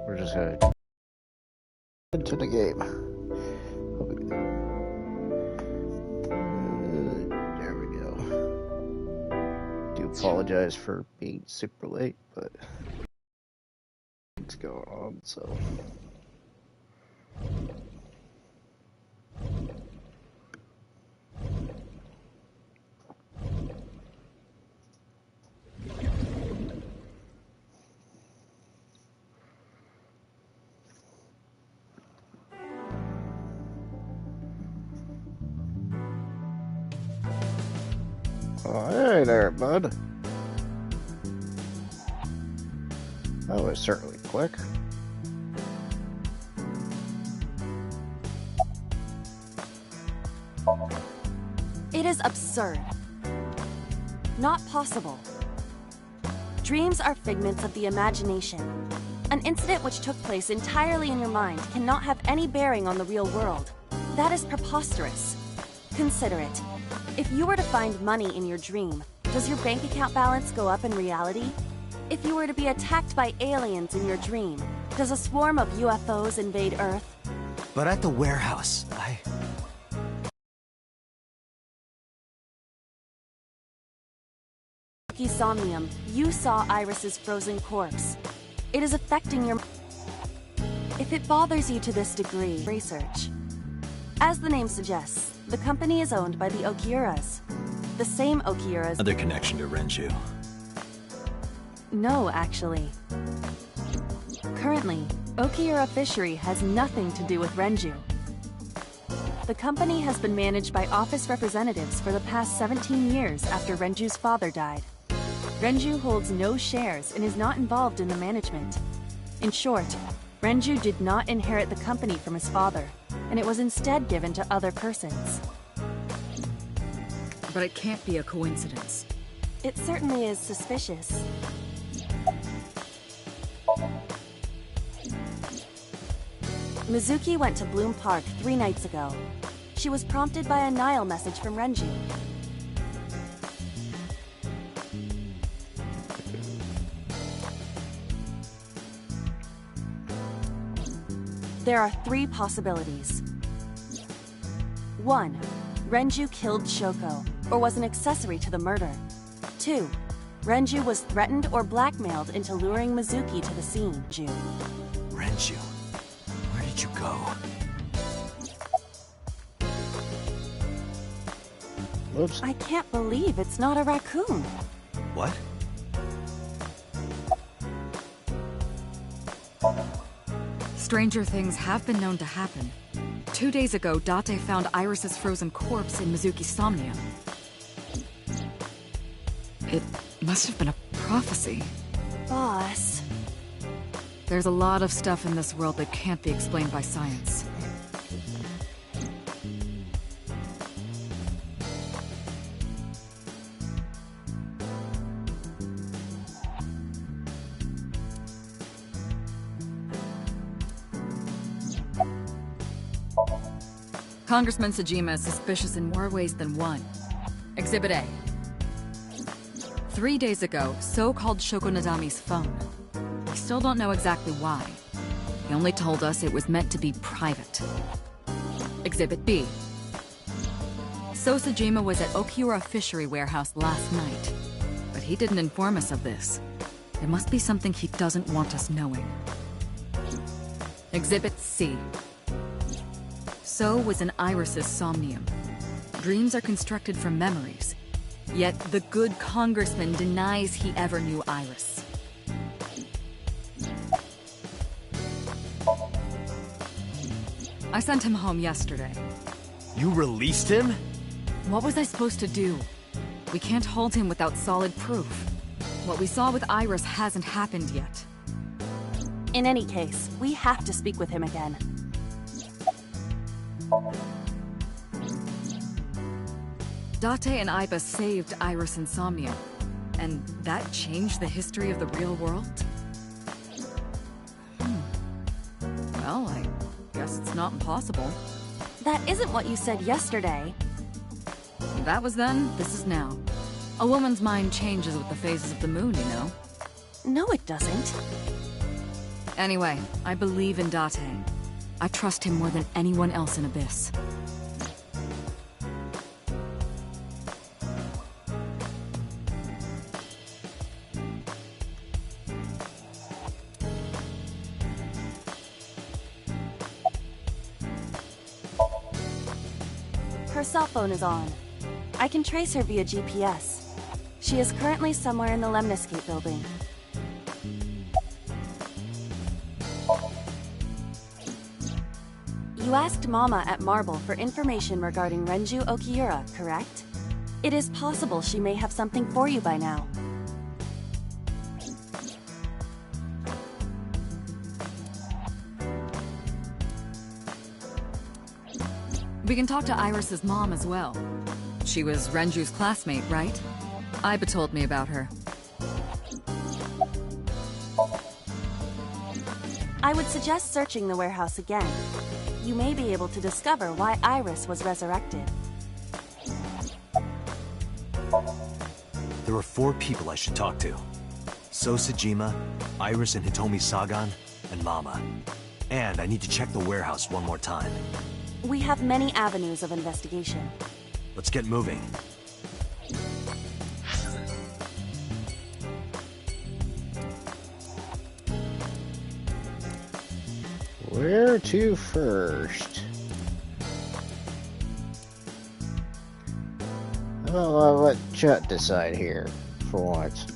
We're just gonna into the game. There we go. Do apologize for being super late, but things going on, so. Oh, hey there, bud. That was certainly quick. It is absurd. Not possible. Dreams are figments of the imagination. An incident which took place entirely in your mind cannot have any bearing on the real world. That is preposterous. Consider it. If you were to find money in your dream, does your bank account balance go up in reality? If you were to be attacked by aliens in your dream, does a swarm of UFOs invade Earth? But at the warehouse, Somnium, you saw Iris's frozen corpse. It is affecting your... If it bothers you to this degree, research. As the name suggests, the company is owned by the Okiuras. The same Okiuras... Other connection to Renju. No, actually. Currently, Okiura Fishery has nothing to do with Renju. The company has been managed by office representatives for the past 17 years after Renju's father died. Renju holds no shares and is not involved in the management. In short, Renju did not inherit the company from his father, and it was instead given to other persons. But it can't be a coincidence. It certainly is suspicious. Mizuki went to Bloom Park 3 nights ago. She was prompted by a Nile message from Renju. There are 3 possibilities. 1. Renju killed Shoko, or was an accessory to the murder. 2. Renju was threatened or blackmailed into luring Mizuki to the scene. Renju, where did you go? Whoops. I can't believe it's not a raccoon. What? Stranger things have been known to happen. 2 days ago, Date found Iris's frozen corpse in Mizuki's Somnium. It must have been a prophecy. Boss. There's a lot of stuff in this world that can't be explained by science. Congressman Sejima is suspicious in more ways than one. Exhibit A. 3 days ago, So called Shoko Nadami's phone. We still don't know exactly why. He only told us it was meant to be private. Exhibit B. So Sejima was at Okiura Fishery Warehouse last night, but he didn't inform us of this. There must be something he doesn't want us knowing. Exhibit C. So was in Iris's Somnium. Dreams are constructed from memories. Yet the good congressman denies he ever knew Iris. I sent him home yesterday. You released him? What was I supposed to do? We can't hold him without solid proof. What we saw with Iris hasn't happened yet. In any case, we have to speak with him again. Date and Iba saved Iris and Somnium, and that changed the history of the real world? Well, I guess it's not impossible. That isn't what you said yesterday. That was then, this is now. A woman's mind changes with the phases of the moon, you know? No, it doesn't. Anyway, I believe in Date. I trust him more than anyone else in Abyss. Her cell phone is on. I can trace her via GPS. She is currently somewhere in the Lemniscate building. You asked Mama at Marble for information regarding Renju Okiura, correct? It is possible she may have something for you by now. We can talk to Iris's mom as well. She was Renju's classmate, right? Iba told me about her. I would suggest searching the warehouse again. You may be able to discover why Iris was resurrected. There are 4 people I should talk to. So Sejima, Iris and Hitomi Sagan, and Mama. And I need to check the warehouse one more time. We have many avenues of investigation. Let's get moving. Where to first? I'll let Chet decide here, for once.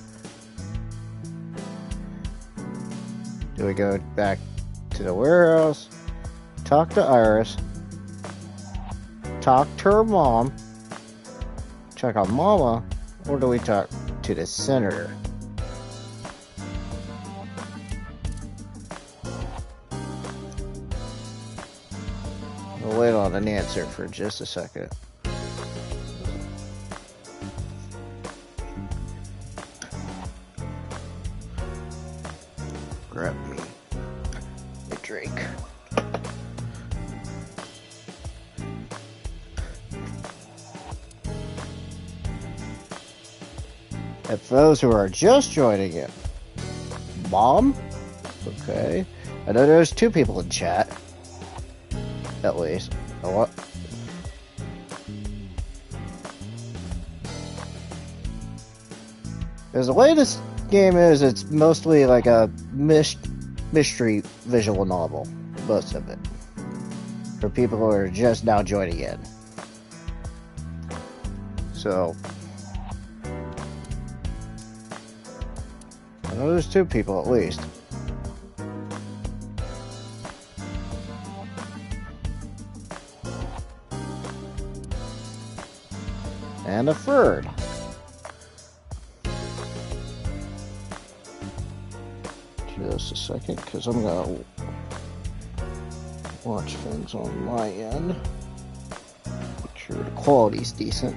Do we go back to the warehouse, talk to Iris, talk to her mom, check on Mama, or do we talk to the senator? We'll wait on an answer for just a second. Grab me a drink. And for those who are just joining it, Mom? Okay. I know there's 2 people in chat. At least. What? Because the way this game is, it's mostly like a mystery visual novel. Most of it. For people who are just now joining in. So. I know there's 2 people at least. And a third. Just a second, because I'm gonna watch things on my end. Make sure the quality's decent.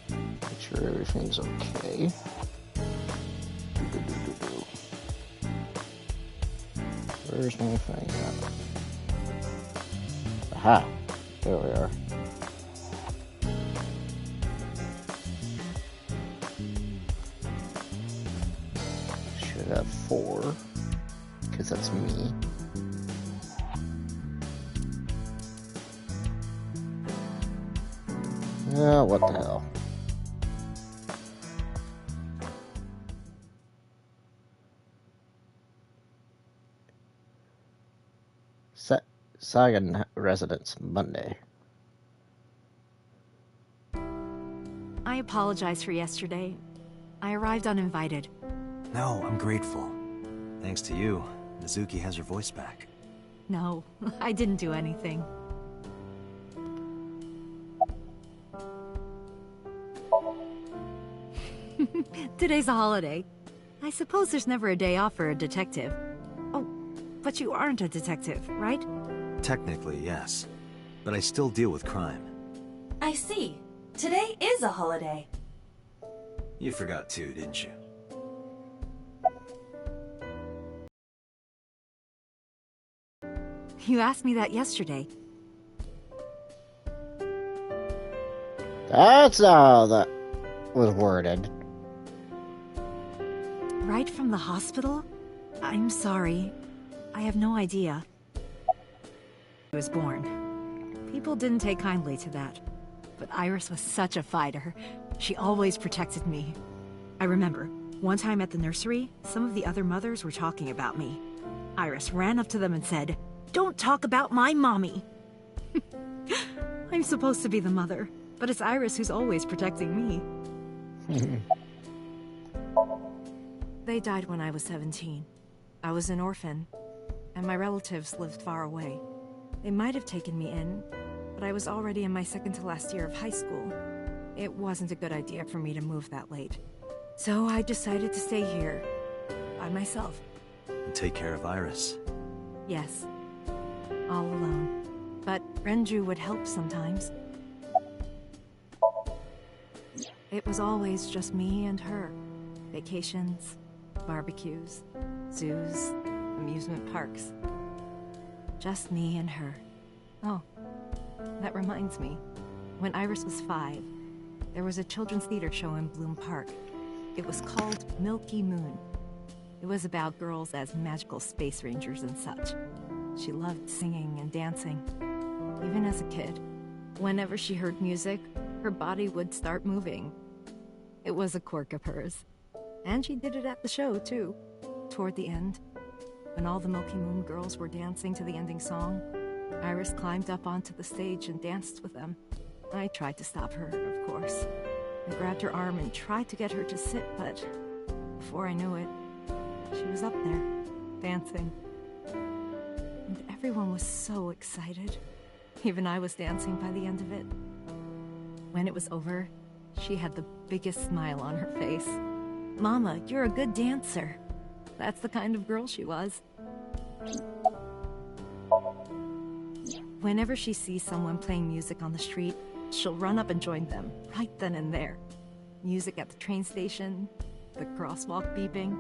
Make sure everything's okay. Where's my thing at? Aha! There we are. Should have 4, because that's me. What the hell? Sagan residence, Monday. I apologize for yesterday. I arrived uninvited. No, I'm grateful. Thanks to you, Mizuki has her voice back. No, I didn't do anything. Today's a holiday. I suppose there's never a day off for a detective. Oh, but you aren't a detective, right? Technically, yes. But I still deal with crime. I see. Today is a holiday. You forgot too, didn't you? You asked me that yesterday. That's how that was worded. Right from the hospital? I'm sorry. I have no idea. He was born. People didn't take kindly to that. But Iris was such a fighter. She always protected me. I remember, one time at the nursery, some of the other mothers were talking about me. Iris ran up to them and said, "Don't talk about my mommy!" I'm supposed to be the mother, but it's Iris who's always protecting me. They died when I was 17. I was an orphan, and my relatives lived far away. They might have taken me in, but I was already in my second to last year of high school. It wasn't a good idea for me to move that late. So I decided to stay here, by myself. And take care of Iris. Yes, all alone. But Renju would help sometimes. It was always just me and her. Vacations, barbecues, zoos, amusement parks. Just me and her. Oh, that reminds me. When Iris was 5, there was a children's theater show in Bloom Park. It was called Milky Moon. It was about girls as magical space rangers and such. She loved singing and dancing, even as a kid. Whenever she heard music, her body would start moving. It was a quirk of hers. And she did it at the show, too. Toward the end, when all the Milky Moon girls were dancing to the ending song, Iris climbed up onto the stage and danced with them. I tried to stop her, of course. I grabbed her arm and tried to get her to sit, but before I knew it, she was up there, dancing. And everyone was so excited. Even I was dancing by the end of it. When it was over, she had the biggest smile on her face. "Mama, you're a good dancer." That's the kind of girl she was. Whenever she sees someone playing music on the street, she'll run up and join them, right then and there. Music at the train station, the crosswalk beeping,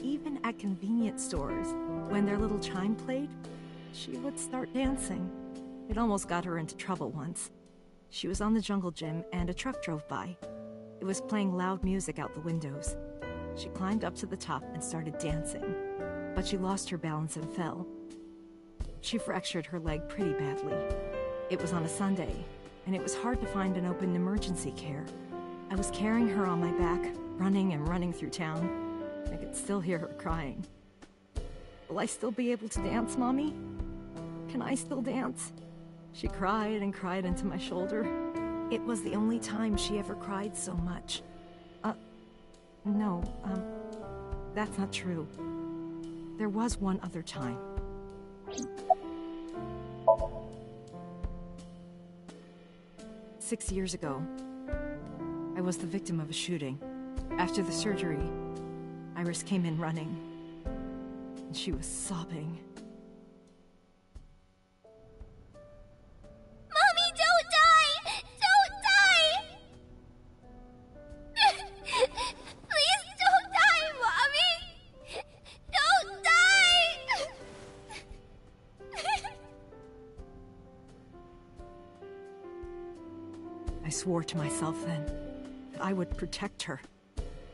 even at convenience stores. When their little chime played, she would start dancing. It almost got her into trouble once. She was on the jungle gym and a truck drove by. It was playing loud music out the windows. She climbed up to the top and started dancing, but she lost her balance and fell. She fractured her leg pretty badly. It was on a Sunday, and it was hard to find an open emergency care. I was carrying her on my back, running and running through town. I could still hear her crying. "Will I still be able to dance, Mommy? Can I still dance?" She cried and cried into my shoulder. It was the only time she ever cried so much. No, that's not true. There was one other time. Six years ago, I was the victim of a shooting. After the surgery, Iris came in running, and she was sobbing. Mommy, don't die! Don't die! Please don't die, Mommy! Don't die! I swore to myself then that I would protect her,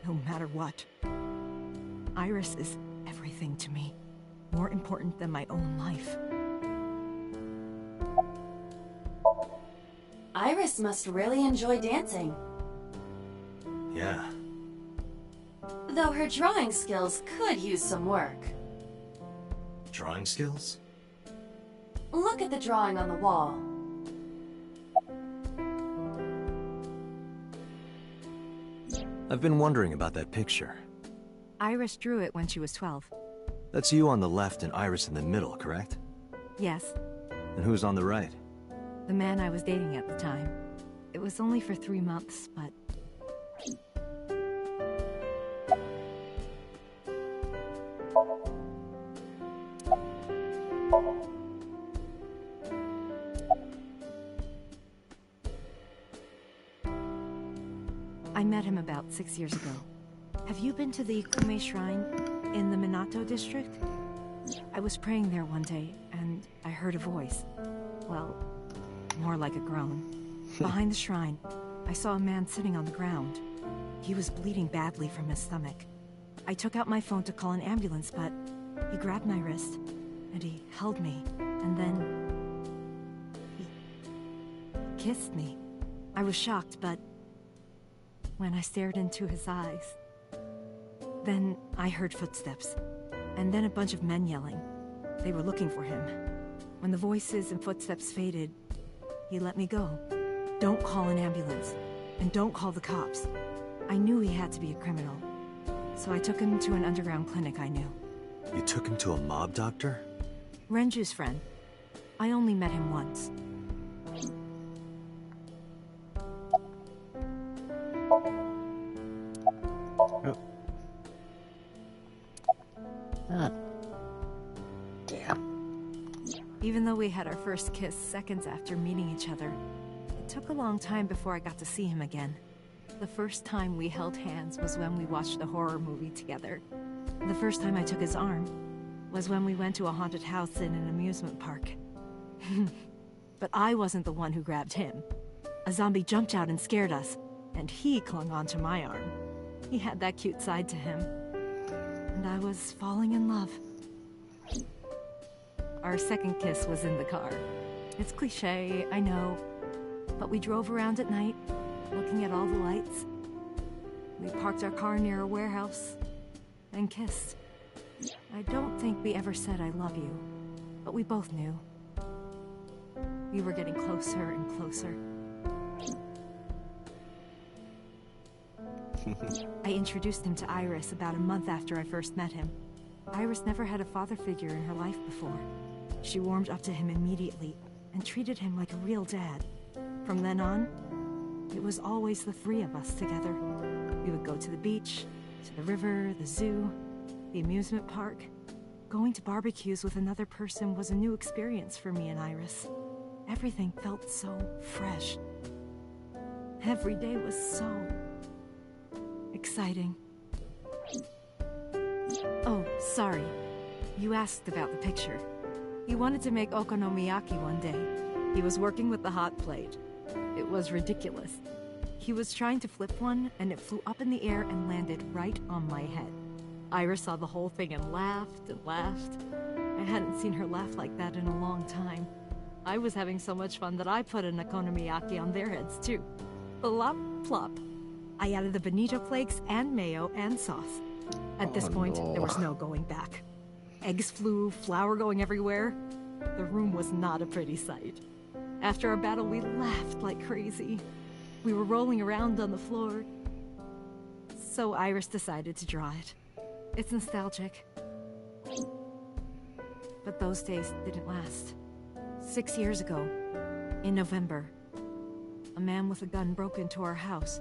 no matter what. Iris is everything to me, more important than my own life. Iris must really enjoy dancing. Yeah. Though her drawing skills could use some work. Drawing skills? Look at the drawing on the wall. I've been wondering about that picture. Iris drew it when she was 12. That's you on the left and Iris in the middle, correct? Yes, And who's on the right? the man I was dating at the time. It was only for 3 months, but I met him about 6 years ago. Have you been to the Ikume Shrine in the Minato district? I was praying there one day, and I heard a voice. Well, more like a groan. Behind the shrine, I saw a man sitting on the ground. He was bleeding badly from his stomach. I took out my phone to call an ambulance, but He grabbed my wrist, and he held me, and then he kissed me. I was shocked, but when I stared into his eyes, then I heard footsteps, and then a bunch of men yelling. They were looking for him. When the voices and footsteps faded, he let me go. Don't call an ambulance, and don't call the cops. I knew he had to be a criminal, so I took him to an underground clinic I knew. You took him to a mob doctor? Renju's friend. I only met him once. Ah. Damn. Even though we had our first kiss seconds after meeting each other, it took a long time before I got to see him again. The first time we held hands was when we watched a horror movie together. The first time I took his arm was when we went to a haunted house in an amusement park. But I wasn't the one who grabbed him. A zombie jumped out and scared us, and he clung onto my arm. He had that cute side to him, and I was falling in love. Our second kiss was in the car. It's cliché, I know, but we drove around at night, looking at all the lights. We parked our car near a warehouse and kissed. I don't think we ever said I love you, but we both knew. We were getting closer and closer. I introduced him to Iris about a month after I first met him. Iris never had a father figure in her life before. She warmed up to him immediately and treated him like a real dad. From then on, it was always the three of us together. We would go to the beach, to the river, the zoo, the amusement park. Going to barbecues with another person was a new experience for me and Iris. Everything felt so fresh. Every day was so exciting. Oh, sorry. You asked about the picture. He wanted to make okonomiyaki one day. He was working with the hot plate. It was ridiculous. He was trying to flip one, and it flew up in the air and landed right on my head. Iris saw the whole thing and laughed and laughed. I hadn't seen her laugh like that in a long time. I was having so much fun that I put an okonomiyaki on their heads too. Plop, plop. I added the bonito flakes and mayo and sauce. At this point, there was no going back. Eggs flew, flour going everywhere. The room was not a pretty sight. After our battle, we laughed like crazy. We were rolling around on the floor. So Iris decided to draw it. It's nostalgic. But those days didn't last. 6 years ago, in November, a man with a gun broke into our house.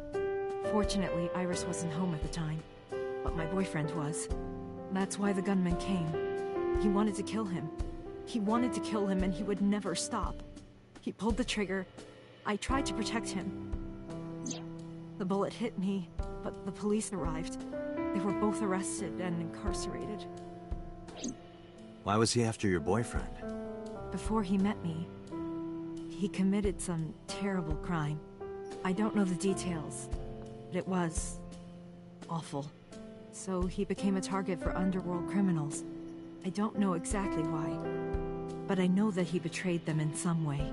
Fortunately, Iris wasn't home at the time, but my boyfriend was. That's why the gunman came. He wanted to kill him. He wanted to kill him, and he would never stop. He pulled the trigger. I tried to protect him. The bullet hit me, but the police arrived. They were both arrested and incarcerated. Why was he after your boyfriend? Before he met me, he committed some terrible crime. I don't know the details, but it was awful. So he became a target for underworld criminals. I don't know exactly why, but I know that he betrayed them in some way.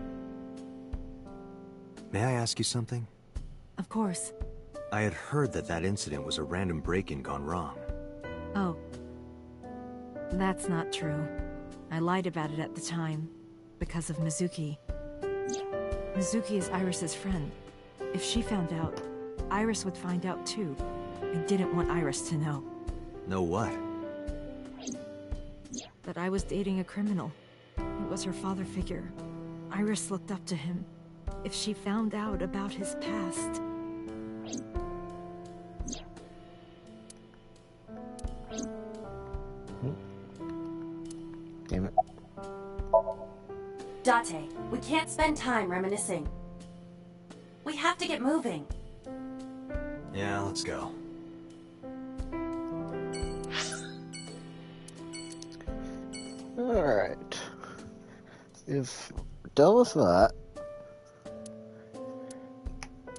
May I ask you something? Of course. I had heard that that incident was a random break-in gone wrong. Oh. That's not true. I lied about it at the time, because of Mizuki. Mizuki is Iris's friend. If she found out, Iris would find out too. I didn't want Iris to know. Know what? That I was dating a criminal. It was her father figure. Iris looked up to him. If she found out about his past... Damn it. Date, we can't spend time reminiscing. We have to get moving. Yeah, let's go. Alright. If we're done with that,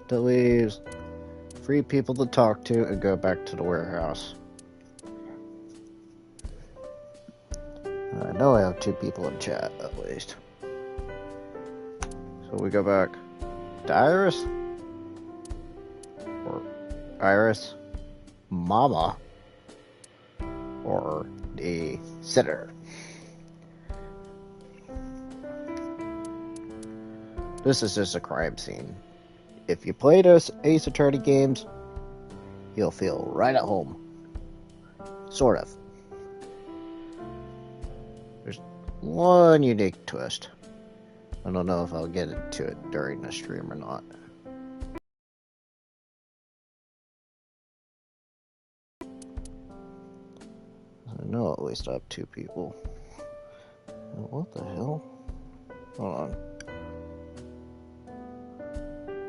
that leaves 3 people to talk to and go back to the warehouse. I know I have 2 people in chat, at least. So we go back to Iris? Or Iris? Mama? Or the sitter? This is just a crime scene. If you played Ace Attorney games, you'll feel right at home. Sort of. There's one unique twist. I don't know if I'll get into it during the stream or not. I know at least I have 2 people. What the hell? Hold on.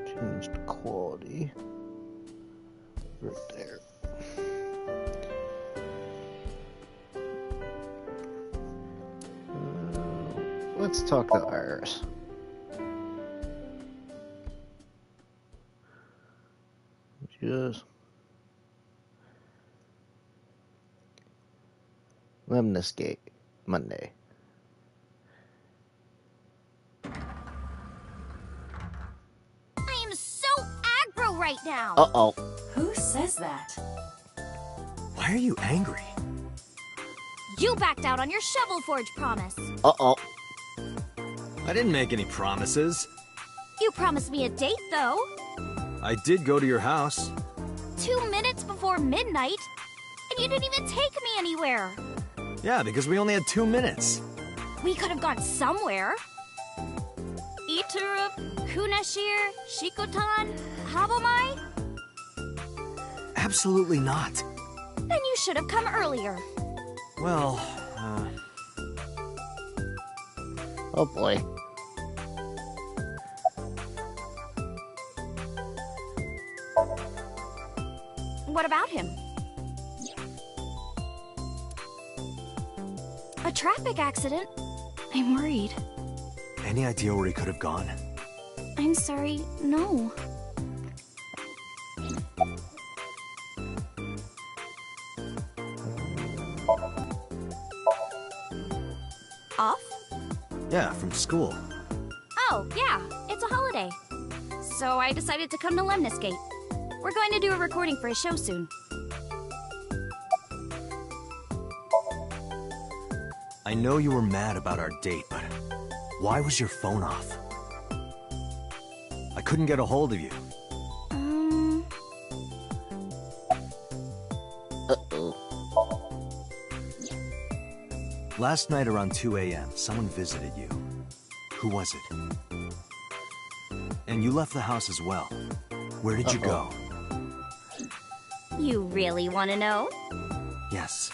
Change the quality. Right there. Let's talk to Iris. Just Lemniscate Monday. I am so aggro right now. Uh-oh. Who says that? Why are you angry? You backed out on your Shovel Forge promise. Uh-oh. I didn't make any promises. You promised me a date, though. I did go to your house. 2 minutes before midnight, and you didn't even take me anywhere. Yeah, because we only had 2 minutes. We could have gone somewhere. Iturup, Kunashir, Shikotan, Habomai? Absolutely not. Then you should have come earlier. Well, Oh boy. What about him? A traffic accident? I'm worried. any idea where he could have gone? I'm sorry, no. Off? Yeah, from school. Oh, yeah, it's a holiday. So I decided to come to Lemniscate. We're going to do a recording for a show soon. I know you were mad about our date, but why was your phone off? I couldn't get a hold of you. Uh-oh. Last night around 2 a.m., someone visited you. Who was it? And you left the house as well. Where did you go? You really want to know? Yes.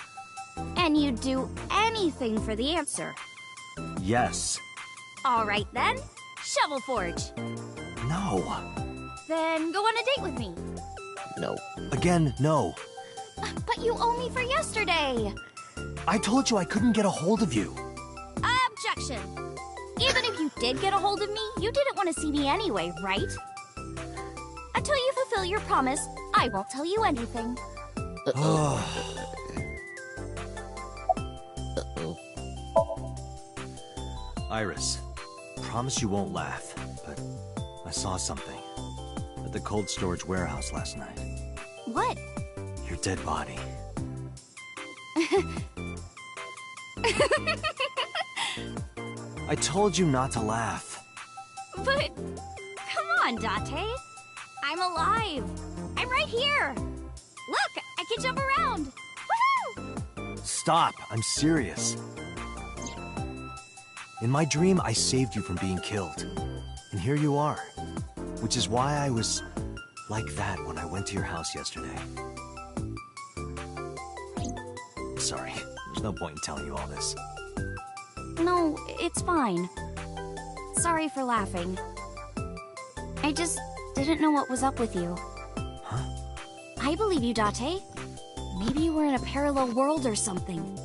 And you'd do anything for the answer. Yes. All right then, Shovel Forge. No. Then go on a date with me. No. Again, no. But you owe me for yesterday. I told you I couldn't get a hold of you. Objection. Even if you did get a hold of me, you didn't want to see me anyway, right? Until you fulfill your promise, I won't tell you anything. Uh-oh. Iris, promise you won't laugh, but I saw something at the cold storage warehouse last night. What? Your dead body. I told you not to laugh. But, come on, Date. I'm alive. I'm right here. Look, I can jump around. Woohoo! Stop, I'm serious. In my dream, I saved you from being killed. And here you are. Which is why I was like that when I went to your house yesterday. Sorry, there's no point in telling you all this. No, it's fine. Sorry for laughing. I just didn't know what was up with you. Huh? I believe you, Date. Maybe you were in a parallel world or something.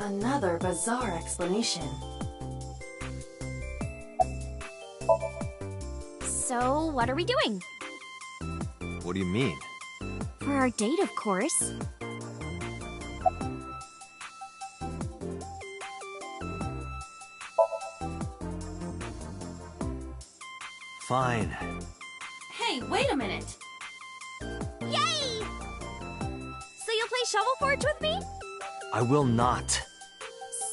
Another bizarre explanation. So, what are we doing? What do you mean? For our date, of course. Fine. Hey, wait a minute! Yay! So you'll play Shovel Forge with me? I will not.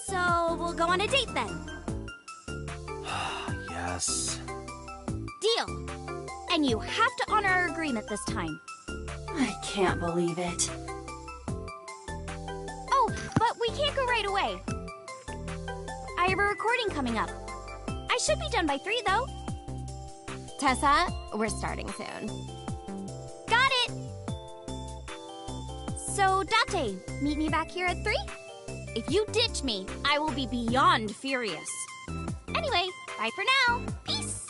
So we'll go on a date then. Yes. Deal. And you have to honor our agreement this time. I can't believe it. Oh, but we can't go right away. I have a recording coming up. I should be done by 3, though. Tessa, we're starting soon. Got it! So, Date, meet me back here at 3? If you ditch me, I will be beyond furious. Anyway, bye for now. Peace!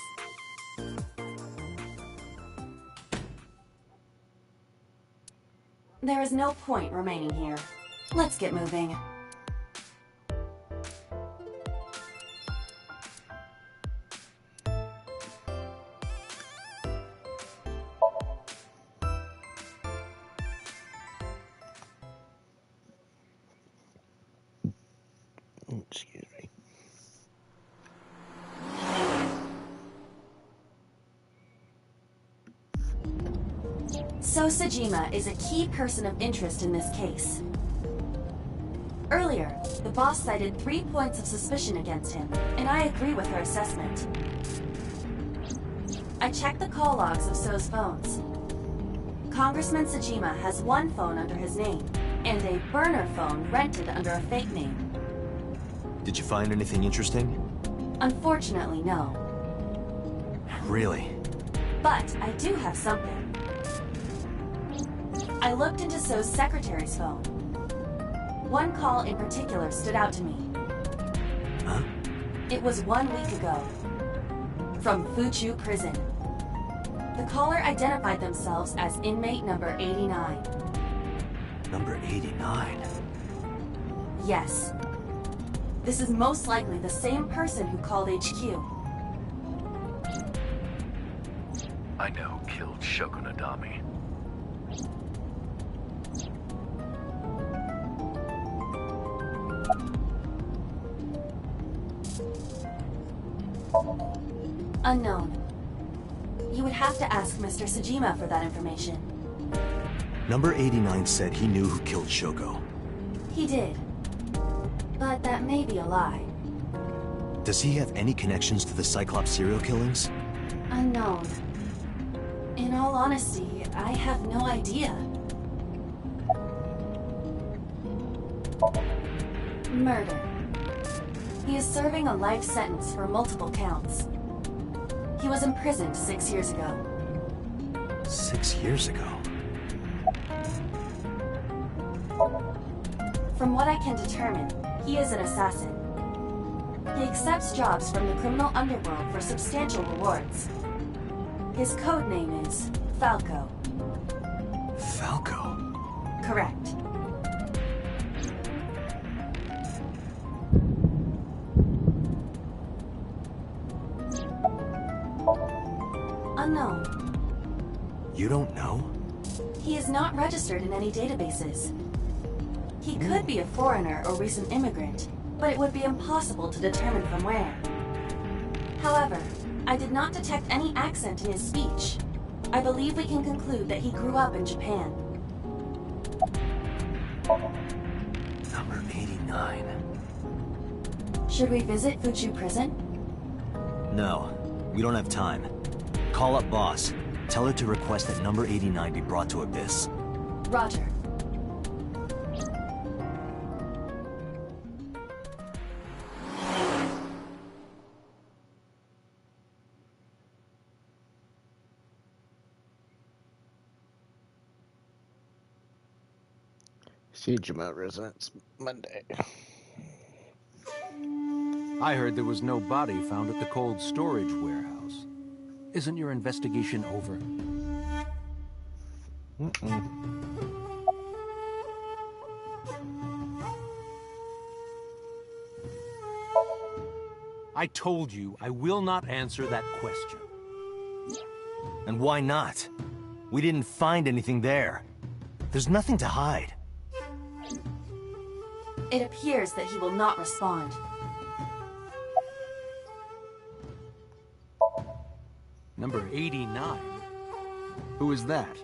There is no point remaining here. Let's get moving. Excuse me. So Sajima is a key person of interest in this case. Earlier, the boss cited 3 points of suspicion against him, and I agree with her assessment. I checked the call logs of So's phones. Congressman Sajima has 1 phone under his name, and a burner phone rented under a fake name. Did you find anything interesting? Unfortunately, no. Really? But I do have something. I looked into So's secretary's phone. 1 call in particular stood out to me. Huh? It was 1 week ago. From Fuchu Prison. The caller identified themselves as inmate number 89. Number 89? Yes. This is most likely the same person who called HQ. I know who killed Shogunadami. Unknown. You would have to ask Mr. Sajima for that information. Number 89 said he knew who killed Shoko. He did. But that may be a lie. Does he have any connections to the Cyclops serial killings? Unknown. In all honesty, I have no idea. Murder. He is serving a life sentence for multiple counts. He was imprisoned 6 years ago. 6 years ago? From what I can determine, he is an assassin. He accepts jobs from the criminal underworld for substantial rewards. His code name is Falco. Falco? Correct. Unknown. You don't know? He is not registered in any databases. He could be a foreigner or recent immigrant, but it would be impossible to determine from where. However, I did not detect any accent in his speech. I believe we can conclude that he grew up in Japan. Number 89. Should we visit Fuchu Prison? No, we don't have time. Call up boss. Tell her to request that number 89 be brought to Abyss. Roger. Siege amount residence Monday. I heard there was no body found at the cold storage warehouse. Isn't your investigation over? I told you I will not answer that question. And why not? We didn't find anything there. There's nothing to hide. It appears that he will not respond. Number 89? Who is that?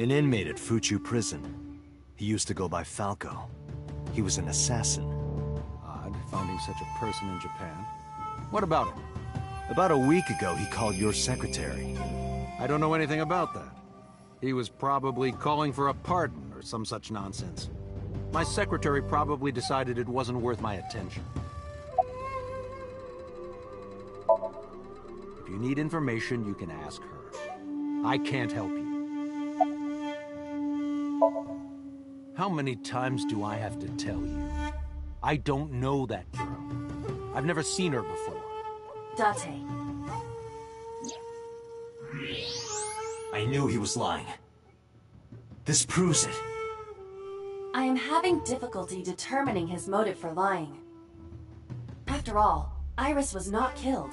An inmate at Fuchu prison. He used to go by Falco. He was an assassin. Odd, finding such a person in Japan. What about him? About a week ago, he called your secretary. I don't know anything about that. He was probably calling for a pardon or some such nonsense. My secretary probably decided it wasn't worth my attention. If you need information, you can ask her. I can't help you. How many times do I have to tell you? I don't know that girl. I've never seen her before. Date. I knew he was lying. This proves it. I am having difficulty determining his motive for lying. After all, Iris was not killed.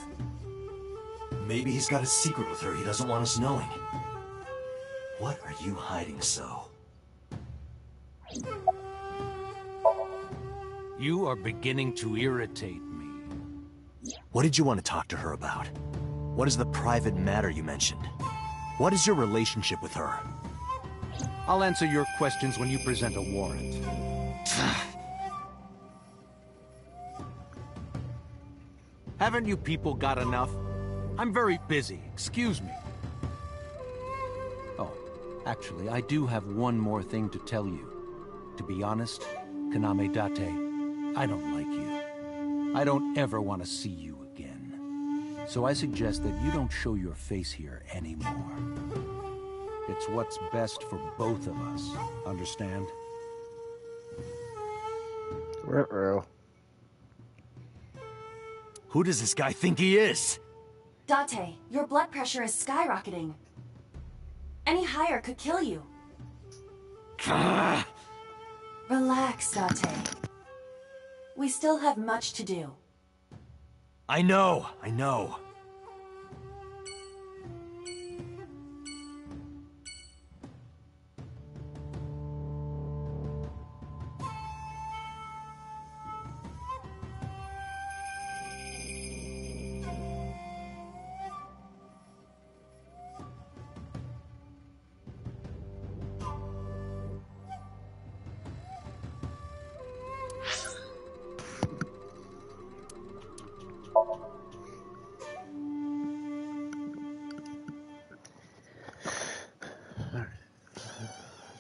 Maybe he's got a secret with her he doesn't want us knowing. What are you hiding so? You are beginning to irritate me. What did you want to talk to her about? What is the private matter you mentioned? What is your relationship with her? I'll answer your questions when you present a warrant. Haven't you people got enough? I'm very busy, excuse me. Oh, actually, I do have one more thing to tell you. To be honest, Kaname Date, I don't like you. I don't ever want to see you again. So I suggest that you don't show your face here anymore. It's what's best for both of us, understand? Ruh-roh. Who does this guy think he is? Date, your blood pressure is skyrocketing. Any higher could kill you. Relax, Date. We still have much to do. I know.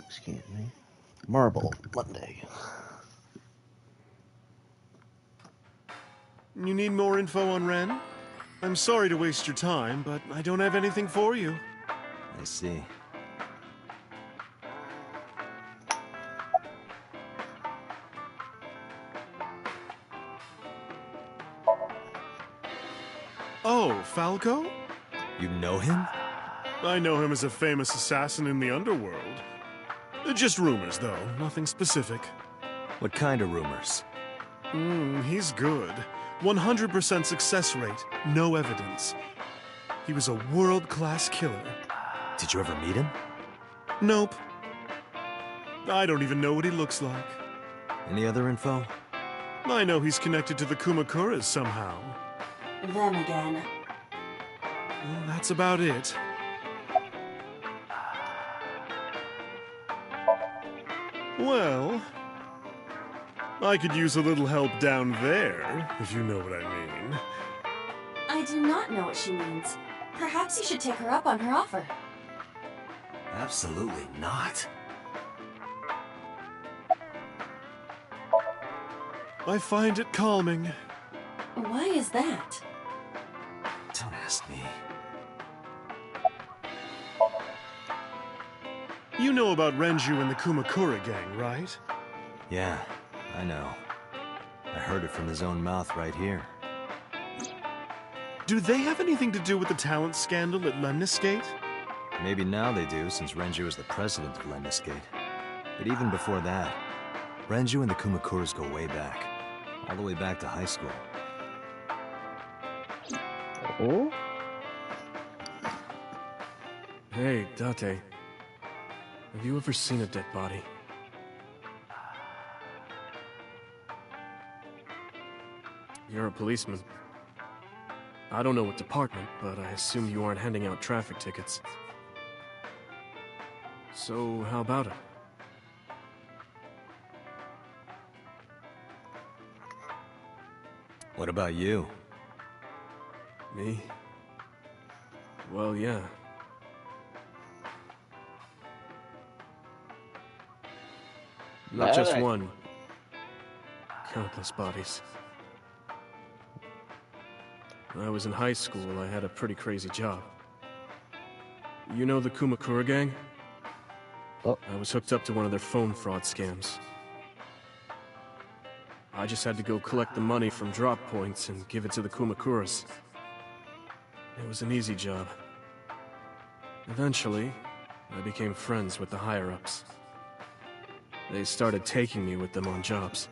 Excuse me. Marble Monday. You need more info on Ren? I'm sorry to waste your time, but I don't have anything for you. I see. Oh, Falco? You know him? I know him as a famous assassin in the underworld. Just rumors, though. Nothing specific. What kind of rumors? He's good. 100% success rate. No evidence. He was a world-class killer. Did you ever meet him? Nope. I don't even know what he looks like. Any other info? I know he's connected to the Kumakuras somehow. Them again. Well, that's about it. Well, I could use a little help down there, if you know what I mean. I do not know what she means. Perhaps you should take her up on her offer. Absolutely not. I find it calming. Why is that? Don't ask me. You know about Renju and the Kumakura gang, right? Yeah, I know. I heard it from his own mouth right here. Do they have anything to do with the talent scandal at Lemniscate? Maybe now they do, since Renju is the president of Lemniscate. But even before that, Renju and the Kumakuras go way back. All the way back to high school. Oh? Hey, Date. Have you ever seen a dead body? You're a policeman. I don't know what department, but I assume you aren't handing out traffic tickets. So, how about it? What about you? Me? Well, yeah. Not just Alright. one. Countless bodies. When I was in high school, I had a pretty crazy job. You know the Kumakura gang? Oh. I was hooked up to one of their phone fraud scams. I just had to go collect the money from drop points and give it to the Kumakuras. It was an easy job. Eventually, I became friends with the higher-ups. They started taking me with them on jobs.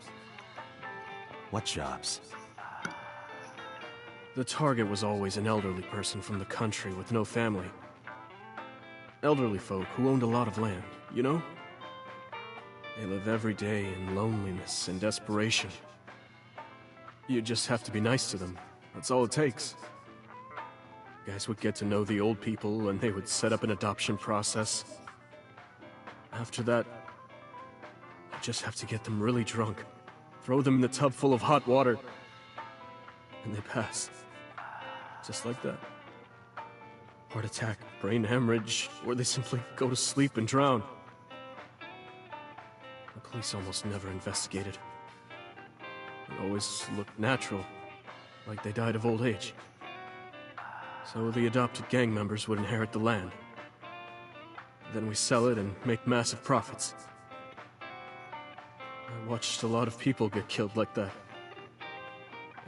What jobs? The target was always an elderly person from the country with no family. Elderly folk who owned a lot of land, you know? They live every day in loneliness and desperation. You just have to be nice to them. That's all it takes. Guys would get to know the old people and they would set up an adoption process. After that, you just have to get them really drunk. Throw them in a tub full of hot water. And they pass. Just like that. Heart attack, brain hemorrhage, or they simply go to sleep and drown. The police almost never investigated. It always looked natural, like they died of old age. So the adopted gang members would inherit the land. Then we sell it and make massive profits. I watched a lot of people get killed like that.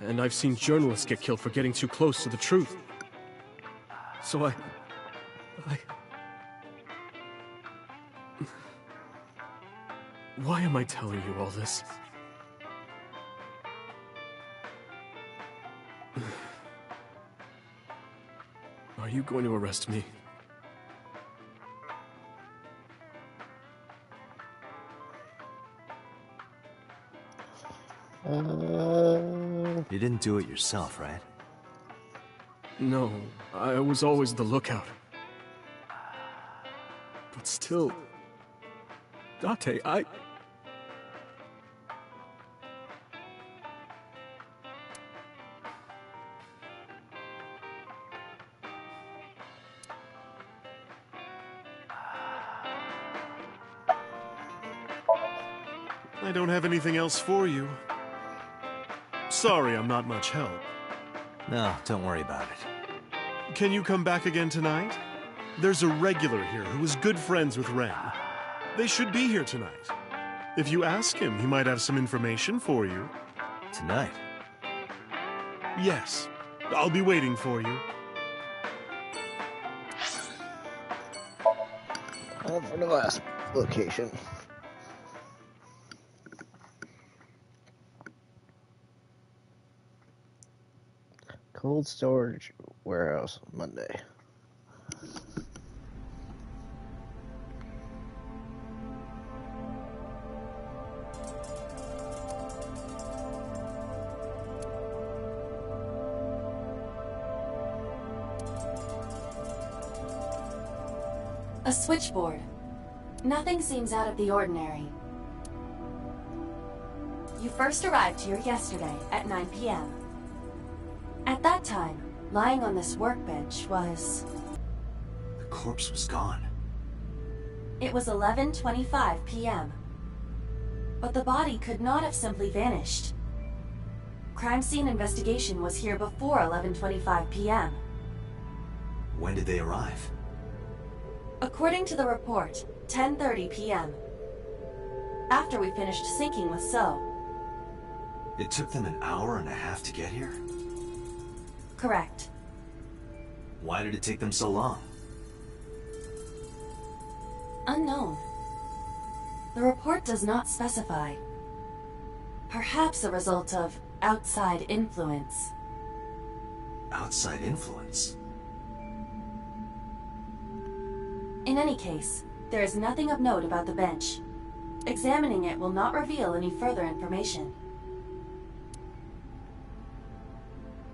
And I've seen journalists get killed for getting too close to the truth. So Why am I telling you all this? Are you going to arrest me? You didn't do it yourself, right? No, I was always the lookout. But still... Date, I don't have anything else for you. Sorry, I'm not much help. No, don't worry about it. Can you come back again tonight? There's a regular here who is good friends with Ren. They should be here tonight. If you ask him, he might have some information for you. Tonight? Yes. I'll be waiting for you. For the last location. Cold storage warehouse, Monday. A switchboard. Nothing seems out of the ordinary. You first arrived here yesterday at 9 p.m. At that time, lying on this workbench was... The corpse was gone. It was 11:25 p.m. But the body could not have simply vanished. Crime scene investigation was here before 11:25 p.m. When did they arrive? According to the report, 10:30 p.m. After we finished sinking with So. It took them an hour and a half to get here? Correct. Why did it take them so long? Unknown. The report does not specify. Perhaps a result of outside influence. Outside influence? In any case, there is nothing of note about the bench. Examining it will not reveal any further information.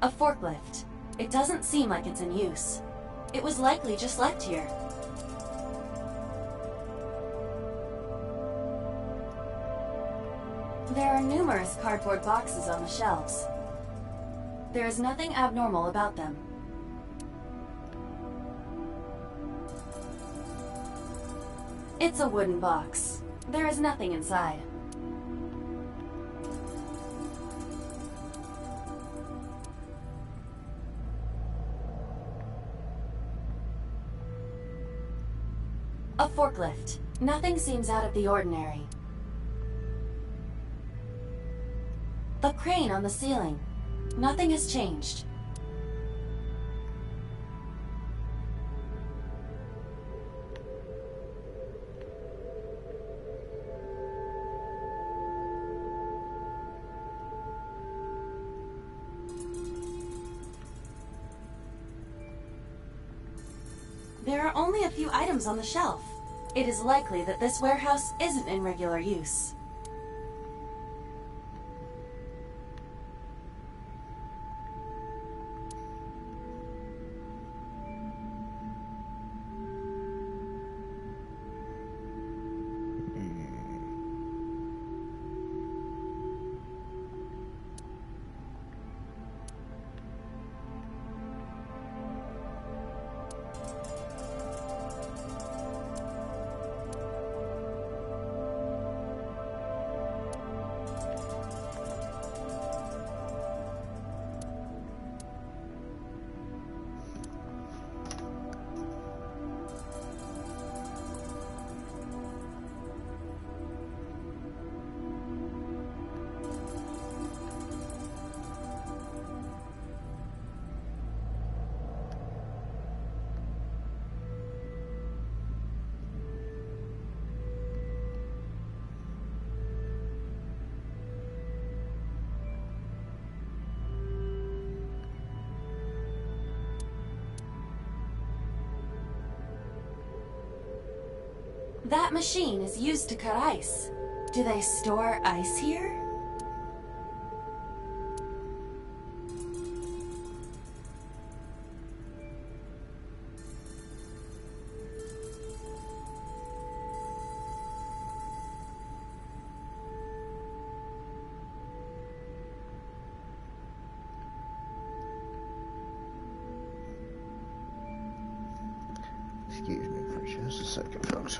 A forklift. It doesn't seem like it's in use. It was likely just left here. There are numerous cardboard boxes on the shelves. There is nothing abnormal about them. It's a wooden box. There is nothing inside. A forklift. Nothing seems out of the ordinary. The crane on the ceiling. Nothing has changed. There are only a few items on the shelf. It is likely that this warehouse isn't in regular use. That machine is used to cut ice. Do they store ice here? Excuse me for just a second, folks.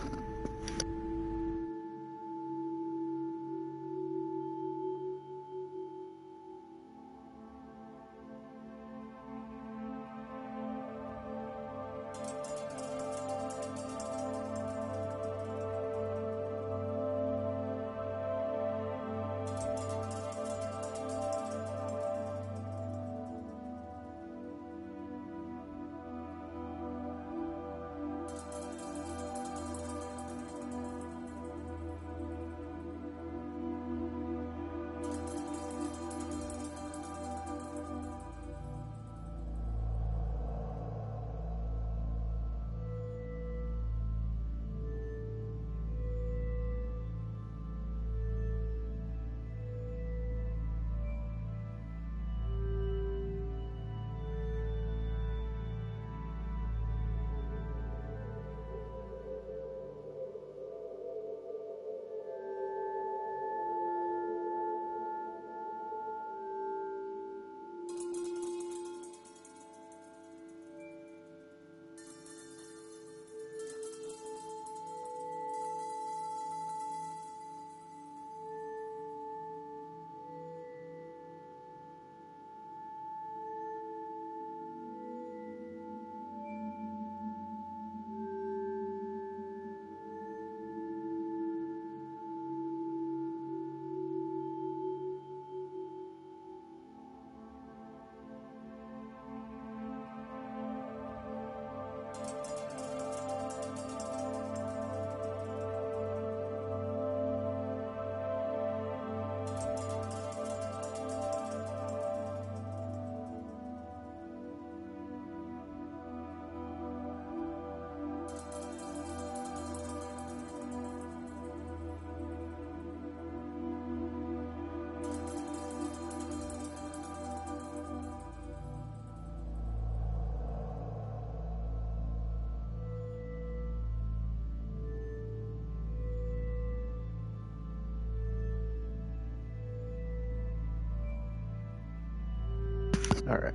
Alright,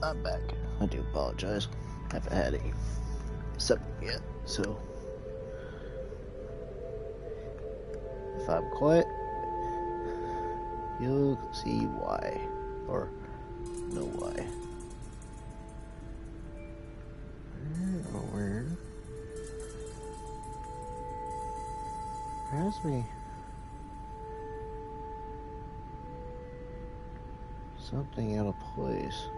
I'm back. I do apologize. Haven't had any supper yet, so if I'm quiet, you'll see why, or know why. Where has me? Something out of place.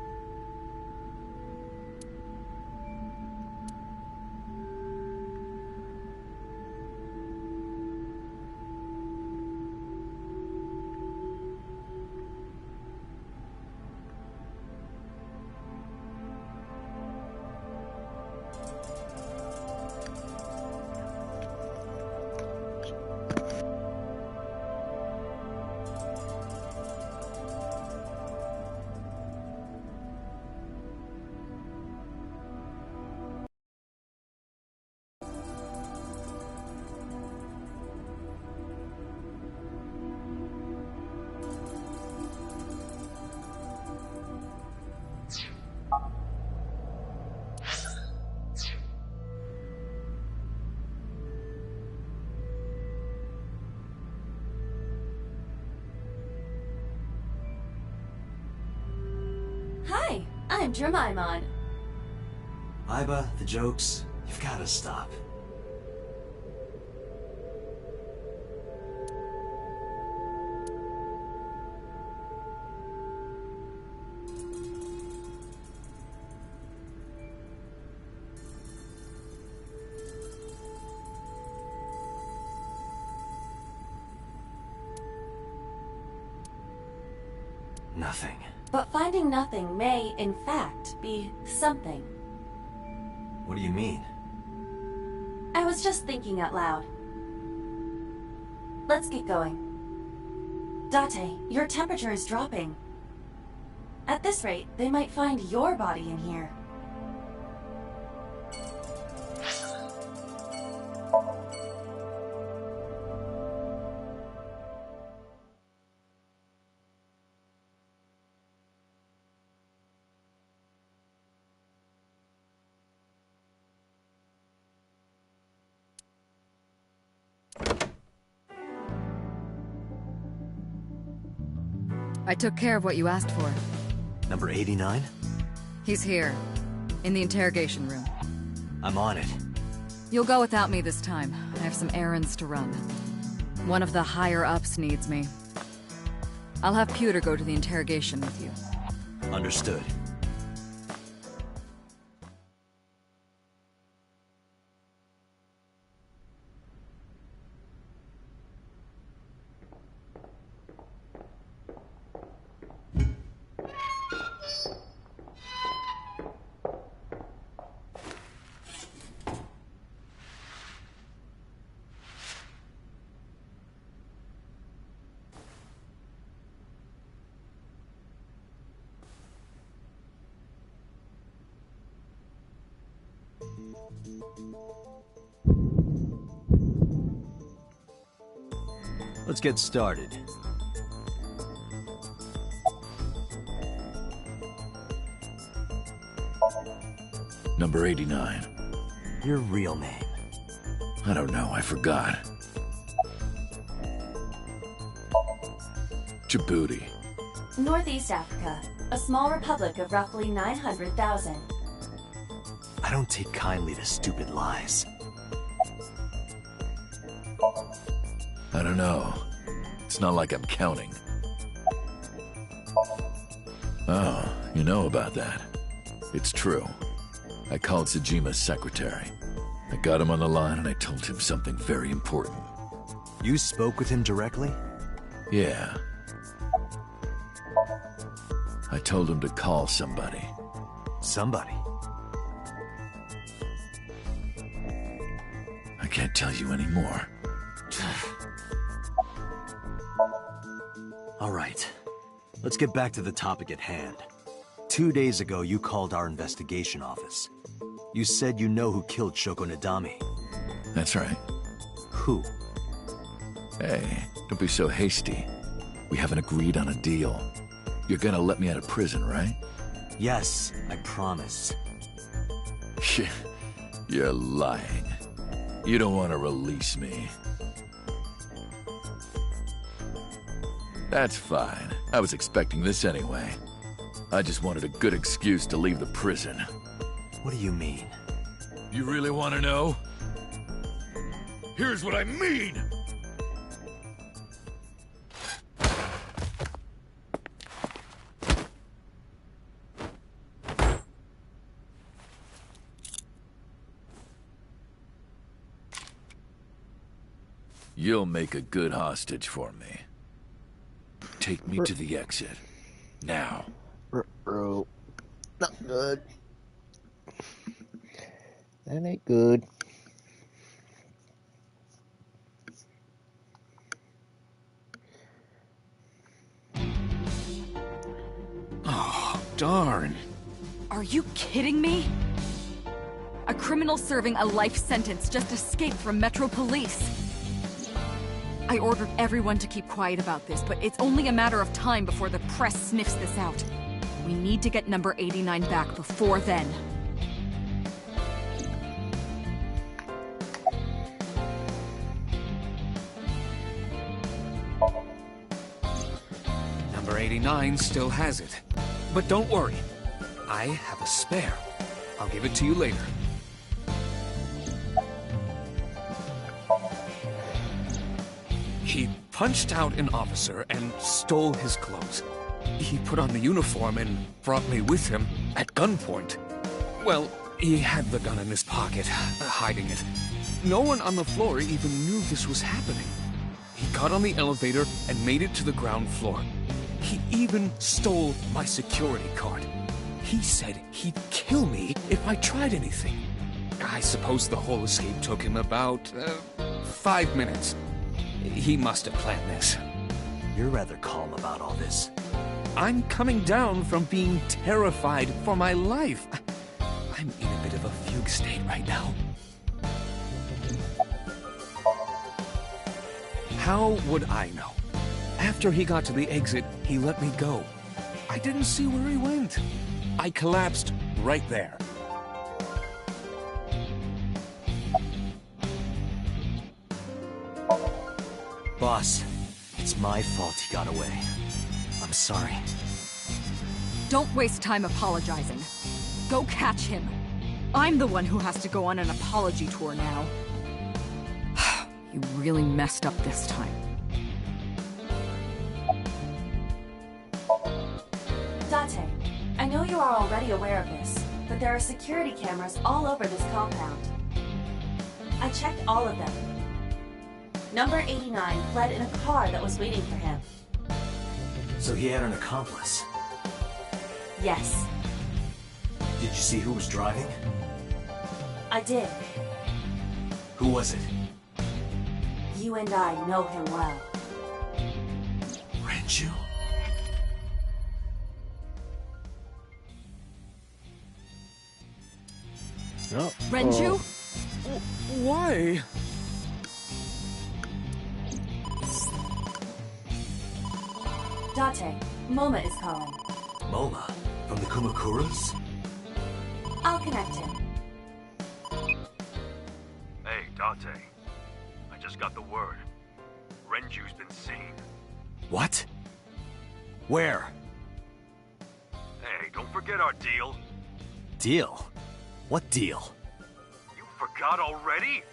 Hi, I'm Jemimon. Iba, the jokes, you've gotta stop. Nothing. But finding nothing may, in fact, be something. What do you mean? I was just thinking out loud. Let's get going. Date, your temperature is dropping. At this rate, they might find your body in here. I took care of what you asked for. Number 89? He's here, in the interrogation room. I'm on it. You'll go without me this time. I have some errands to run. One of the higher-ups needs me. I'll have Pewter go to the interrogation with you. Understood. Let's get started. Number 89. Your real name? I don't know, I forgot. Djibouti. Northeast Africa, a small republic of roughly 900,000. I don't take kindly to stupid lies. I don't know. It's not like I'm counting. Oh, you know about that. It's true. I called Tsujima's secretary. I got him on the line and I told him something very important. You spoke with him directly? Yeah. I told him to call somebody. Somebody? I can't tell you anymore. All right. Let's get back to the topic at hand. 2 days ago, you called our investigation office. You said you know who killed Shoko Nadami. That's right. Who? Hey, don't be so hasty. We haven't agreed on a deal. You're gonna let me out of prison, right? Yes, I promise. You're lying. You don't want to release me. That's fine. I was expecting this anyway. I just wanted a good excuse to leave the prison. What do you mean? You really want to know? Here's what I mean! You'll make a good hostage for me. Take me to the exit. Now. Bro. Not good. That ain't good. Oh, darn. Are you kidding me? A criminal serving a life sentence just escaped from Metro Police. I ordered everyone to keep quiet about this, but it's only a matter of time before the press sniffs this out. We need to get number 89 back before then. Number 89 still has it. But don't worry. I have a spare. I'll give it to you later. He punched out an officer and stole his clothes. He put on the uniform and brought me with him at gunpoint. Well, he had the gun in his pocket, hiding it. No one on the floor even knew this was happening. He got on the elevator and made it to the ground floor. He even stole my security card. He said he'd kill me if I tried anything. I suppose the whole escape took him about 5 minutes. He must have planned this. You're rather calm about all this. I'm coming down from being terrified for my life. I'm in a bit of a fugue state right now. How would I know? After he got to the exit, he let me go. I didn't see where he went. I collapsed right there. Boss, it's my fault he got away. I'm sorry. Don't waste time apologizing. Go catch him. I'm the one who has to go on an apology tour now. You really messed up this time. Date, I know you are already aware of this, but there are security cameras all over this compound. I checked all of them. Number 89 fled in a car that was waiting for him. So he had an accomplice? Yes. Did you see who was driving? I did. Who was it? You and I know him well. Renju? Oh. Renju? Why? Date, Moma is calling. Moma? From the Kumakuras? I'll connect him. Hey, Date. I just got the word. Renju's been seen. What? Where? Hey, don't forget our deal. Deal? What deal? You forgot already?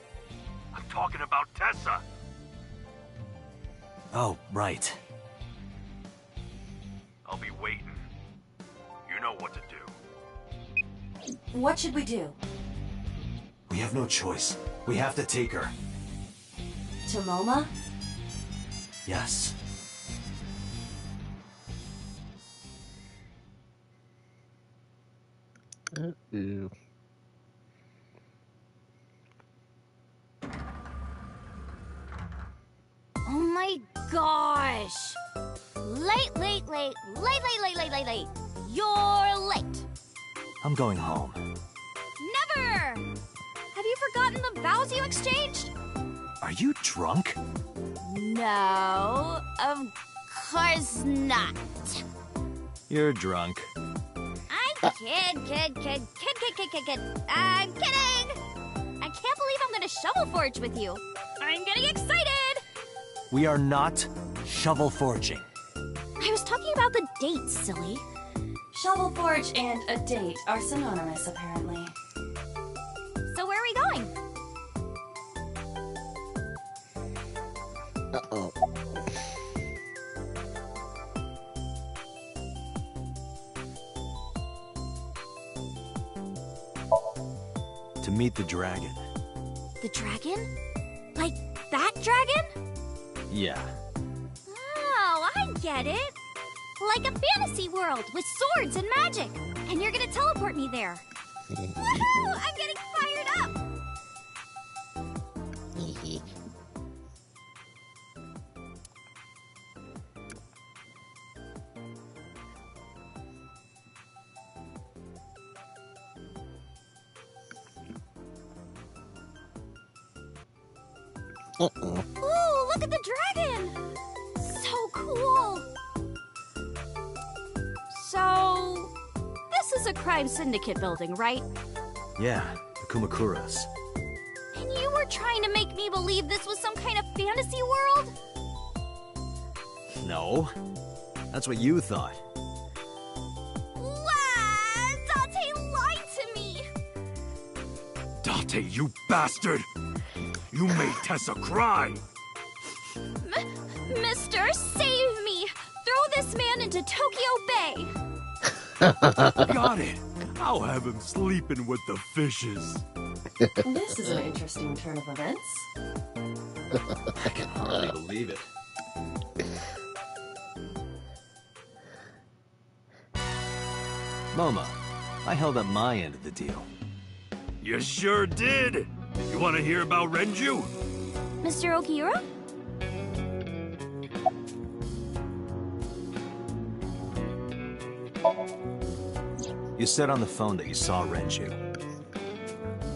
I'm talking about Tessa. Oh, right. I'll be waiting. You know what to do. What should we do? We have no choice. We have to take her. To Moma? Yes. Uh-oh. Oh my gosh! Late. You're late. I'm going home. Never! Have you forgotten the vows you exchanged? Are you drunk? No, of course not. You're drunk. I'm kid. I'm kidding! I can't believe I'm gonna shovel forge with you. I'm getting excited! We are not shovel forging. I was talking about the date, silly. Shovel Forge and a date are synonymous, apparently. So where are we going? Uh-oh. To meet the dragon. The dragon? Like that dragon? Yeah. Oh, I get it. Like a fantasy world with swords and magic. And you're gonna teleport me there. Woohoo! I'm getting fired up! Uh-oh. Ooh, look at the dragon! So cool! So, this is a crime syndicate building, right? Yeah, the Kumakuras. And you were trying to make me believe this was some kind of fantasy world? No. That's what you thought. Wow! Dante lied to me! Dante, you bastard! You made Tessa cry! Mister, save me! Throw this man into Tokyo Bay! Got it! I'll have him sleeping with the fishes. This is an interesting turn of events. I can hardly believe it. Moma, I held up my end of the deal. You sure did! You want to hear about Renju? Mr. Okiura? You said on the phone that you saw Renju.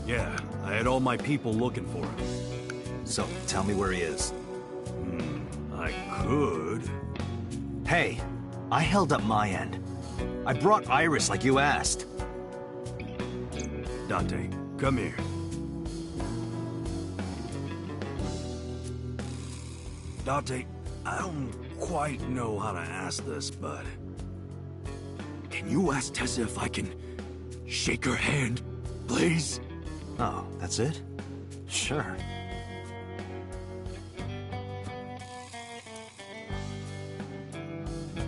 Yeah, I had all my people looking for him. So, tell me where he is. I could. Hey, I held up my end. I brought Iris like you asked. Dante, come here. Dante, I don't quite know how to ask this, but... Can you ask Tessa if I can shake her hand, please? Oh, that's it? Sure.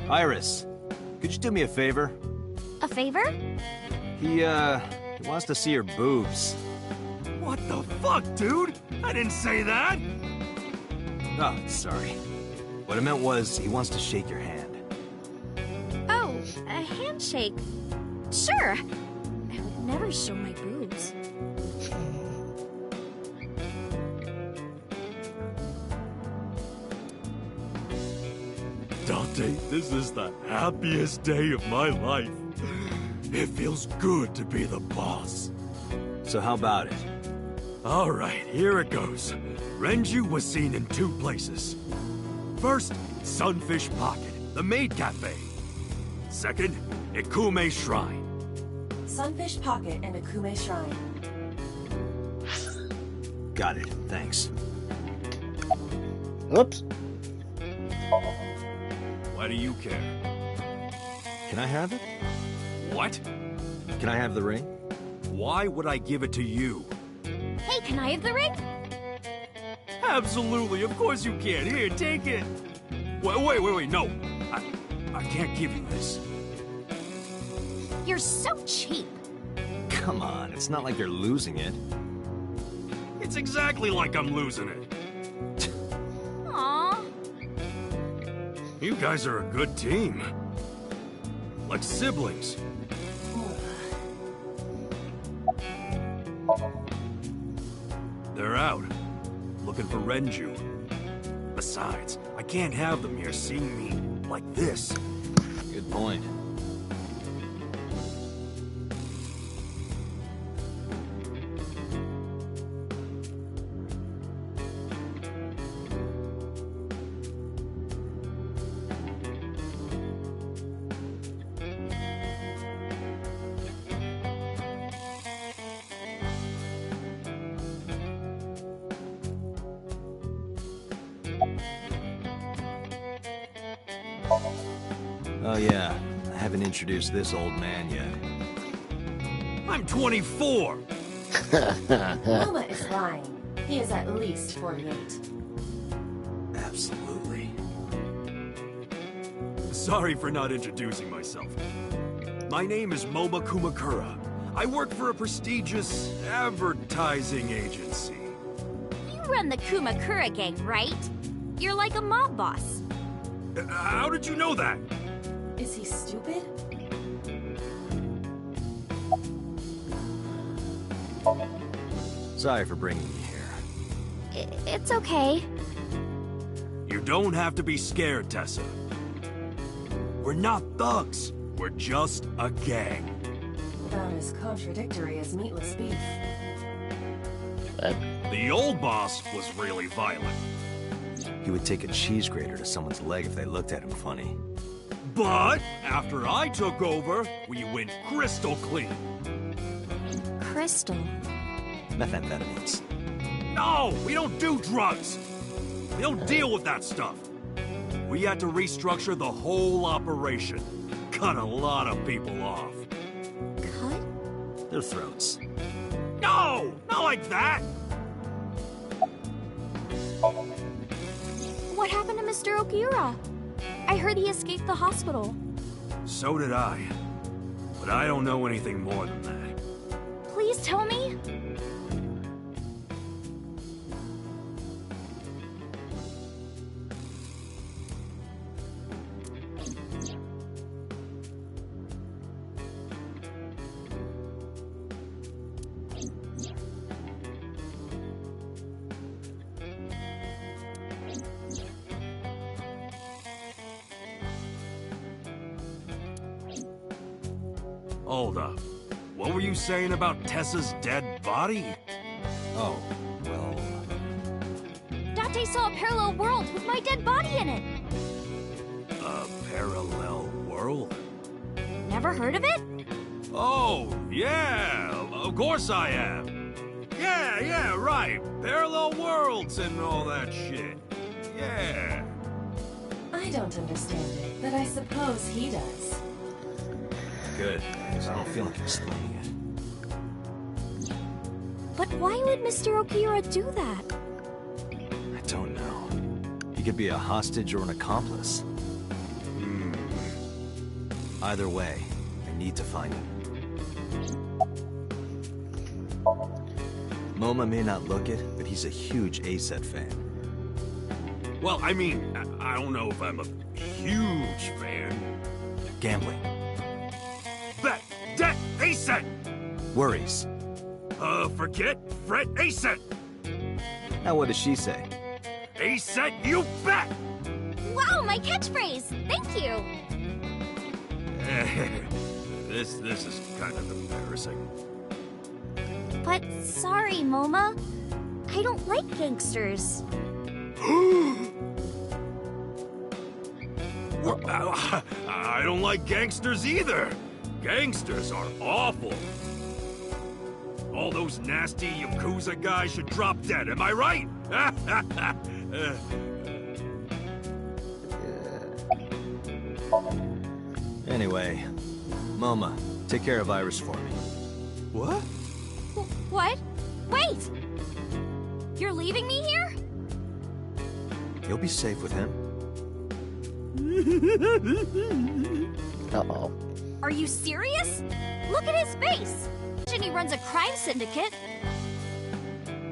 Iris, could you do me a favor? A favor? He wants to see your boobs. What the fuck, dude? I didn't say that! Oh, sorry. What I meant was, he wants to shake your hand. Oh, a handshake. Sure. I would never show my boobs. Dante, this is the happiest day of my life. It feels good to be the boss. So how about it? All right, here it goes. Renju was seen in 2 places. First, Sunfish Pocket, the maid cafe. Second, Ikume Shrine. Sunfish Pocket and Akume Shrine. Got it, thanks. Oops. Why do you care? Can I have it? What? Can I have the ring? Why would I give it to you? Hey, can I have the ring? Absolutely, of course you can. Here, take it. Wait, no. I can't give you this. You're so cheap. Come on, it's not like you're losing it. It's exactly like I'm losing it. Aww. You guys are a good team. Like siblings. They're out. Looking for Renju. Besides, I can't have them here seeing me like this. Good point. Oh yeah, I haven't introduced this old man yet. I'm 24! Mama is lying. He is at least 48. Absolutely. Sorry for not introducing myself. My name is Moma Kumakura. I work for a prestigious advertising agency. You run the Kumakura gang, right? You're like a mob boss. How did you know that? Is he stupid? Sorry for bringing you here. It's okay. You don't have to be scared, Tessa. We're not thugs. We're just a gang. About as contradictory as meatless beef. The old boss was really violent. He would take a cheese grater to someone's leg if they looked at him funny. But after I took over, we went crystal clean. Crystal. Methamphetamines. No, we don't do drugs. We don't deal with that stuff. We had to restructure the whole operation. Cut a lot of people off. Cut? Their throats. No! Not like that! What happened to Mr. Okiura? I heard he escaped the hospital. So did I. But I don't know anything more than that. Please tell me? Hold up. What were you saying about Tessa's dead body? Oh, well... Date saw a parallel world with my dead body in it. A parallel world? Never heard of it? Oh, yeah! Of course I have! Yeah, right! Parallel worlds and all that shit. Yeah. I don't understand it, but I suppose he does. Good, because I don't feel like explaining it. But why would Mr. Okiura do that? I don't know. He could be a hostage or an accomplice. Either way, I need to find him. Moma may not look it, but he's a huge ASET fan. Well, I mean, I don't know if I'm a huge fan. Gambling. Bet, debt, ASET! Worries. Forget, fret, ASET! Now what does she say? ASET, you bet! Wow, my catchphrase! Thank you! This is kind of embarrassing. But sorry, Moma. I don't like gangsters. I don't like gangsters either. Gangsters are awful. All those nasty Yakuza guys should drop dead, am I right? Anyway, Moma, take care of Iris for me. What? What? Wait! You're leaving me here? You'll be safe with him. Uh-oh. Are you serious? Look at his face! And he runs a crime syndicate.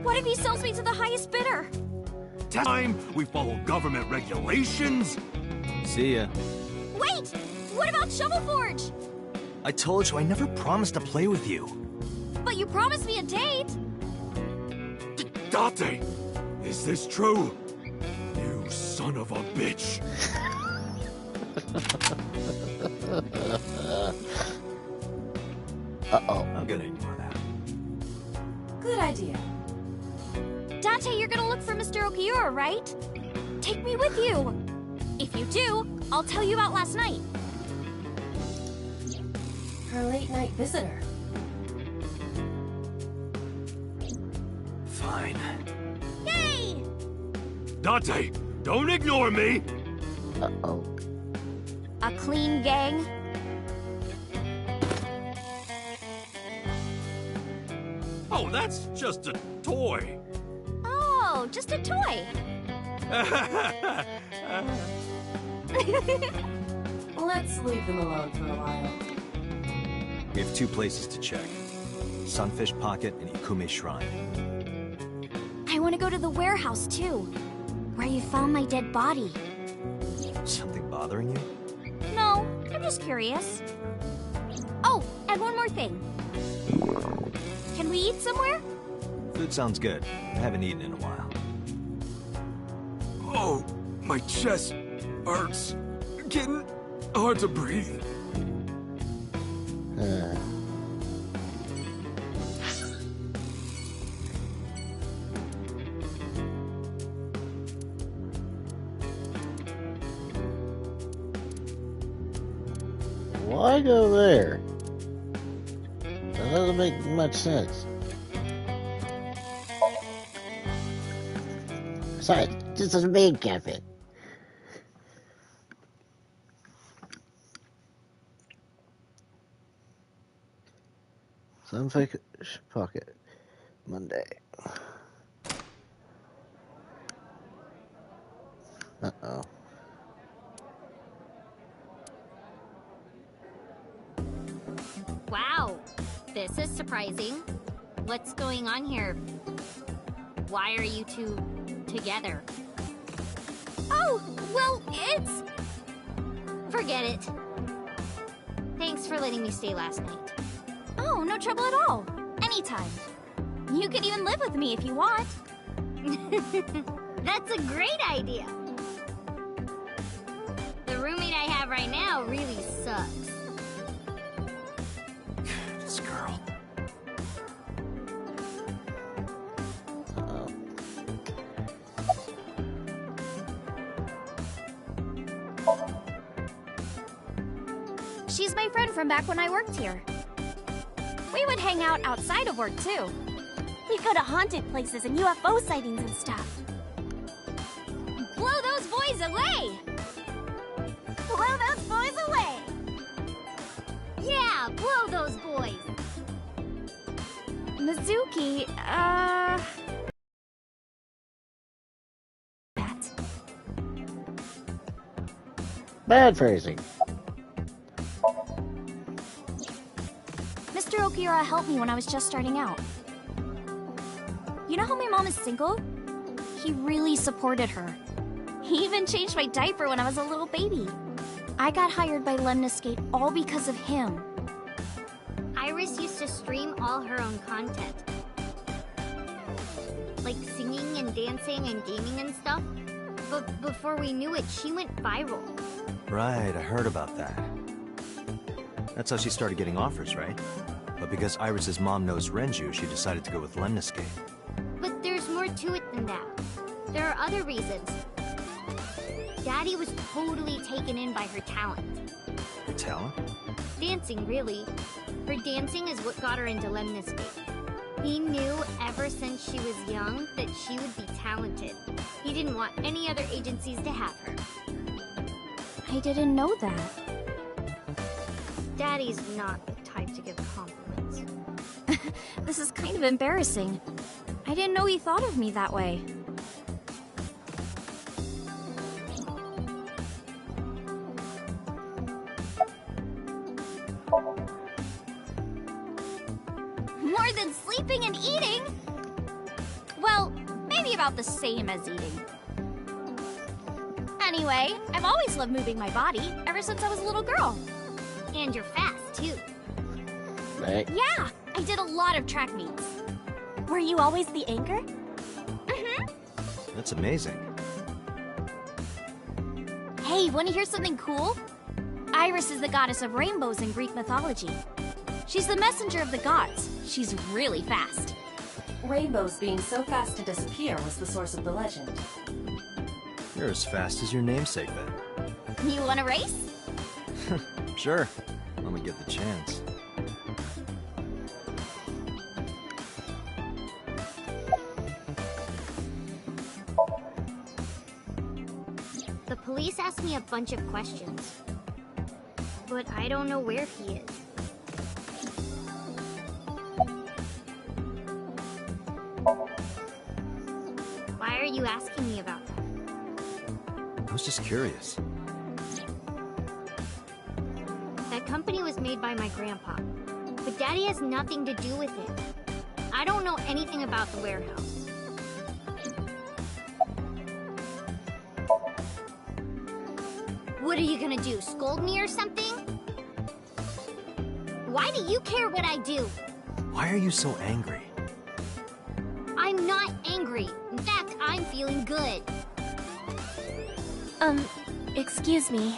What if he sells me to the highest bidder? Time we follow government regulations. See ya. Wait! What about Shovel Forge? I told you I never promised to play with you. But you promised me a date. Date, is this true? You son of a bitch. Uh-oh. I'm gonna ignore that. Good idea. Date, you're gonna look for Mr. Okiura, right? Take me with you. If you do, I'll tell you about last night. Her late-night visitor. Fine. Yay! Date, don't ignore me. Uh-oh. A clean gang? Oh, that's just a toy. Oh, just a toy. Let's leave them alone for a while. We have 2 places to check. Sunfish Pocket and Ikume Shrine. I want to go to the warehouse, too. Where you found my dead body. Something bothering you? No, I'm just curious. Oh, and one more thing. Can we eat somewhere? Food sounds good. I haven't eaten in a while. Oh, my chest hurts. Getting hard to breathe. Why go there? That doesn't make much sense. Sorry, this is a main cafe. Sunfish Pocket. Monday. Uh-oh. Wow, this is surprising. What's going on here? Why are you two together? Oh, well, it's... Forget it. Thanks for letting me stay last night. Oh, no trouble at all. Anytime. You can even live with me if you want. That's a great idea. The roommate I have right now really sucks. This girl. She's my friend from back when I worked here. We would hang out outside of work, too. We'd go to haunted places and UFO sightings and stuff. Blow those boys away! Blow those boys away! Yeah, blow those boys! Mizuki, Bad phrasing. Mr. Okiura helped me when I was just starting out. You know how my mom is single? He really supported her. He even changed my diaper when I was a little baby. I got hired by Lemniscate all because of him. Iris used to stream all her own content. Like singing and dancing and gaming and stuff. But before we knew it, she went viral. Right, I heard about that. That's how she started getting offers, right? But because Iris's mom knows Renju, she decided to go with Lemniscate. But there's more to it than that. There are other reasons. Daddy was totally taken in by her talent. Her talent? Dancing, really. Her dancing is what got her into Lemniscate. He knew ever since she was young that she would be talented. He didn't want any other agencies to have her. I didn't know that. Daddy's not the type to give compliments. This is kind of embarrassing. I didn't know he thought of me that way. More than sleeping and eating? Well, maybe about the same as eating. Anyway, I've always loved moving my body, ever since I was a little girl. And you're fast, too. Right. Yeah, I did a lot of track meets. Were you always the anchor? Mm-hmm. That's amazing. Hey, want to hear something cool? Iris is the goddess of rainbows in Greek mythology. She's the messenger of the gods. She's really fast. Rainbows being so fast to disappear was the source of the legend. You're as fast as your namesake, then. You want to race? Sure. When we get the chance. The police asked me a bunch of questions. but I don't know where he is. Why are you asking me about that? I was just curious. That company was made by my grandpa, but Daddy has nothing to do with it. I don't know anything about the warehouse. What are you gonna do, scold me or something? Why do you care what I do? Why are you so angry? I'm not angry. In fact, I'm feeling good. Excuse me.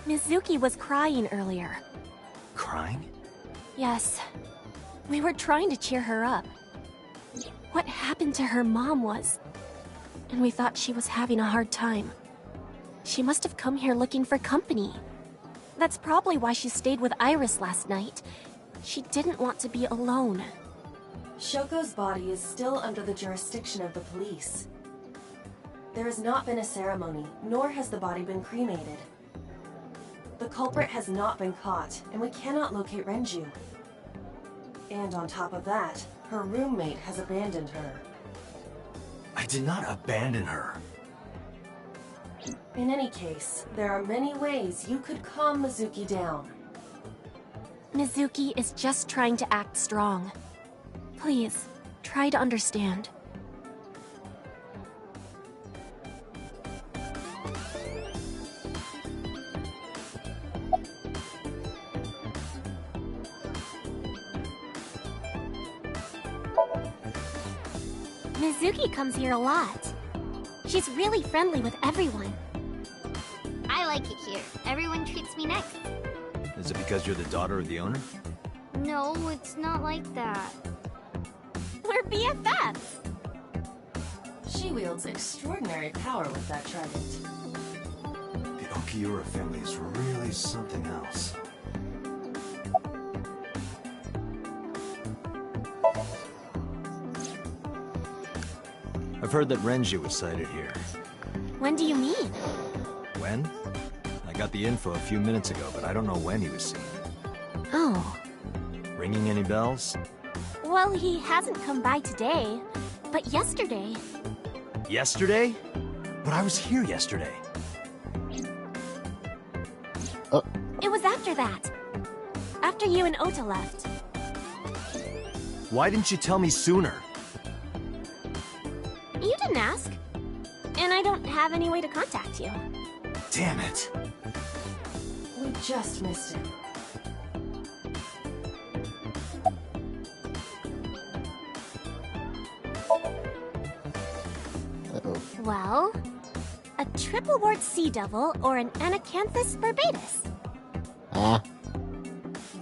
Mizuki was crying earlier. Crying? Yes. We were trying to cheer her up. What happened to her mom was... And we thought she was having a hard time. She must have come here looking for company. That's probably why she stayed with Iris last night. She didn't want to be alone. Shoko's body is still under the jurisdiction of the police. There has not been a ceremony, nor has the body been cremated. The culprit has not been caught, and we cannot locate Renju. And on top of that, her roommate has abandoned her. I did not abandon her. In any case, there are many ways you could calm Mizuki down. Mizuki is just trying to act strong. Please, try to understand. Mizuki comes here a lot. She's really friendly with everyone. I like it here. Everyone treats me nice. Is it because you're the daughter of the owner? No, it's not like that. We're BFFs! She wields extraordinary power with that trident. The Okiura family is really something else. I've heard that Renju was sighted here. When do you mean? When? I got the info a few minutes ago, but I don't know when he was seen. Oh. Ringing any bells? Well, he hasn't come by today, but yesterday... Yesterday? But I was here yesterday. It was after that. After you and Ota left. Why didn't you tell me sooner? You didn't ask. And I don't have any way to contact you. Damn it. We just missed him. Well, a triple wart sea devil or an anacanthus barbatus.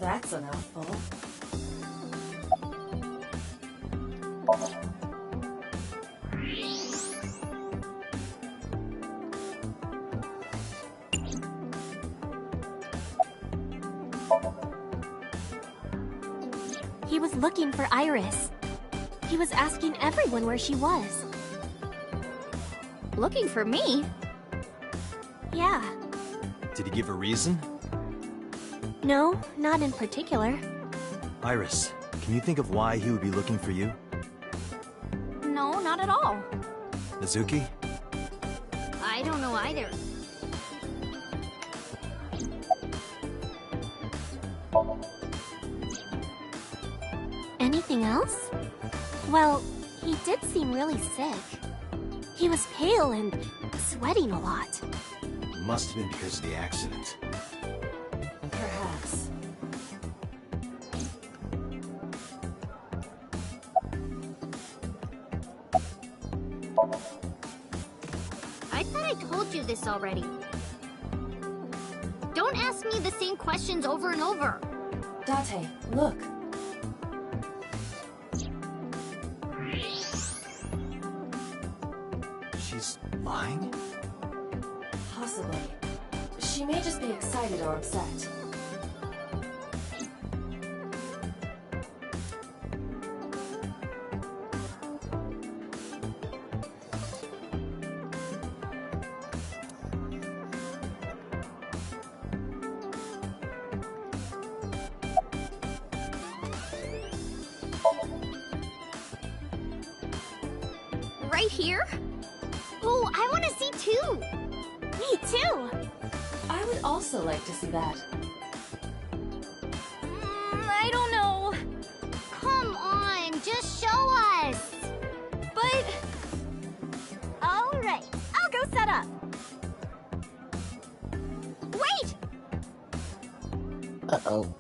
That's a mouthful. He was looking for Iris. He was asking everyone where she was. Looking for me? Yeah. Did he give a reason? No, not in particular. Iris, can you think of why he would be looking for you? No, not at all. Mizuki? I don't know either. Anything else? Well, he did seem really sick. He was pale and sweating a lot. Must have been because of the accident. Perhaps. I thought I told you this already. Don't ask me the same questions over and over. Date, look. She's lying? Possibly. She may just be excited or upset. right here? Oh, I want to see too. Me too. I would also like to see that. I don't know. Come on, just show us. But... Alright, I'll go set up. Wait! Uh-oh.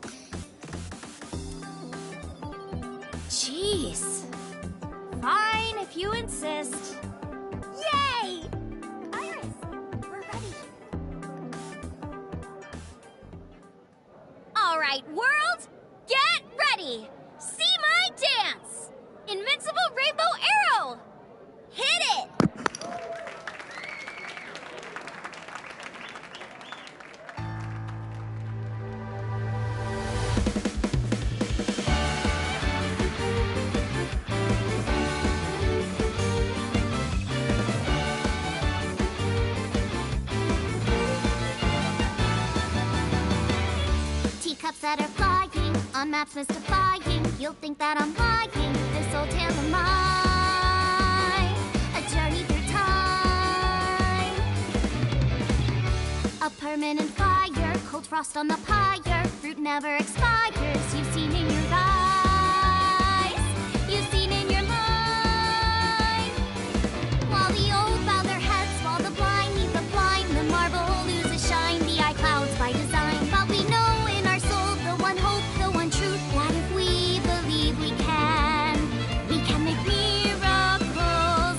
Jeez. Fine, if you insist. Yay! Iris, we're ready. Alright, world, get ready! See my dance! Invincible Rainbow Arrow! Hit it! Teacups that are flying, on maps mystifying. You'll think that I'm lying. This old tale of mine, a journey through time. A permanent fire, cold frost on the pyre. Fruit never expires. You've seen in your eyes, you've seen in your mind. While the old bow their heads, while the blind meet the blind, the marble loses shine. The eye clouds by design, but we know. The one hope, the one truth, that if we believe we can make miracles.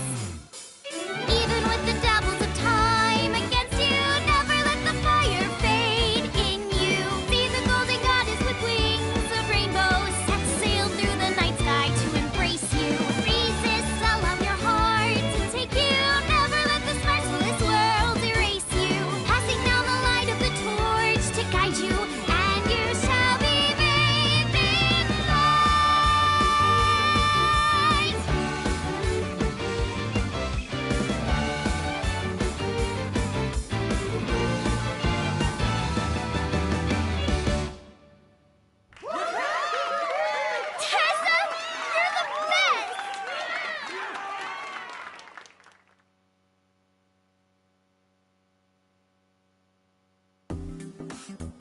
Even with the devils of time against you, never let the fire fade in you. See the golden goddess with wings of rainbows, set sail through the night sky to embrace you. Resist, allow your heart to take you. Never let this merciless world erase you. Passing down the light of the torch to guide you.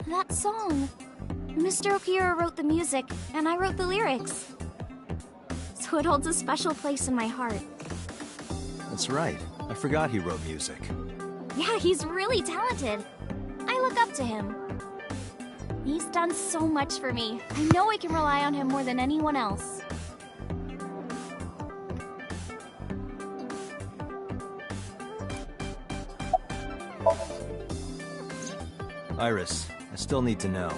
That song. Mr. Okira wrote the music, and I wrote the lyrics. So it holds a special place in my heart. That's right. I forgot he wrote music. Yeah, he's really talented. I look up to him. He's done so much for me. I know I can rely on him more than anyone else. Iris, I still need to know.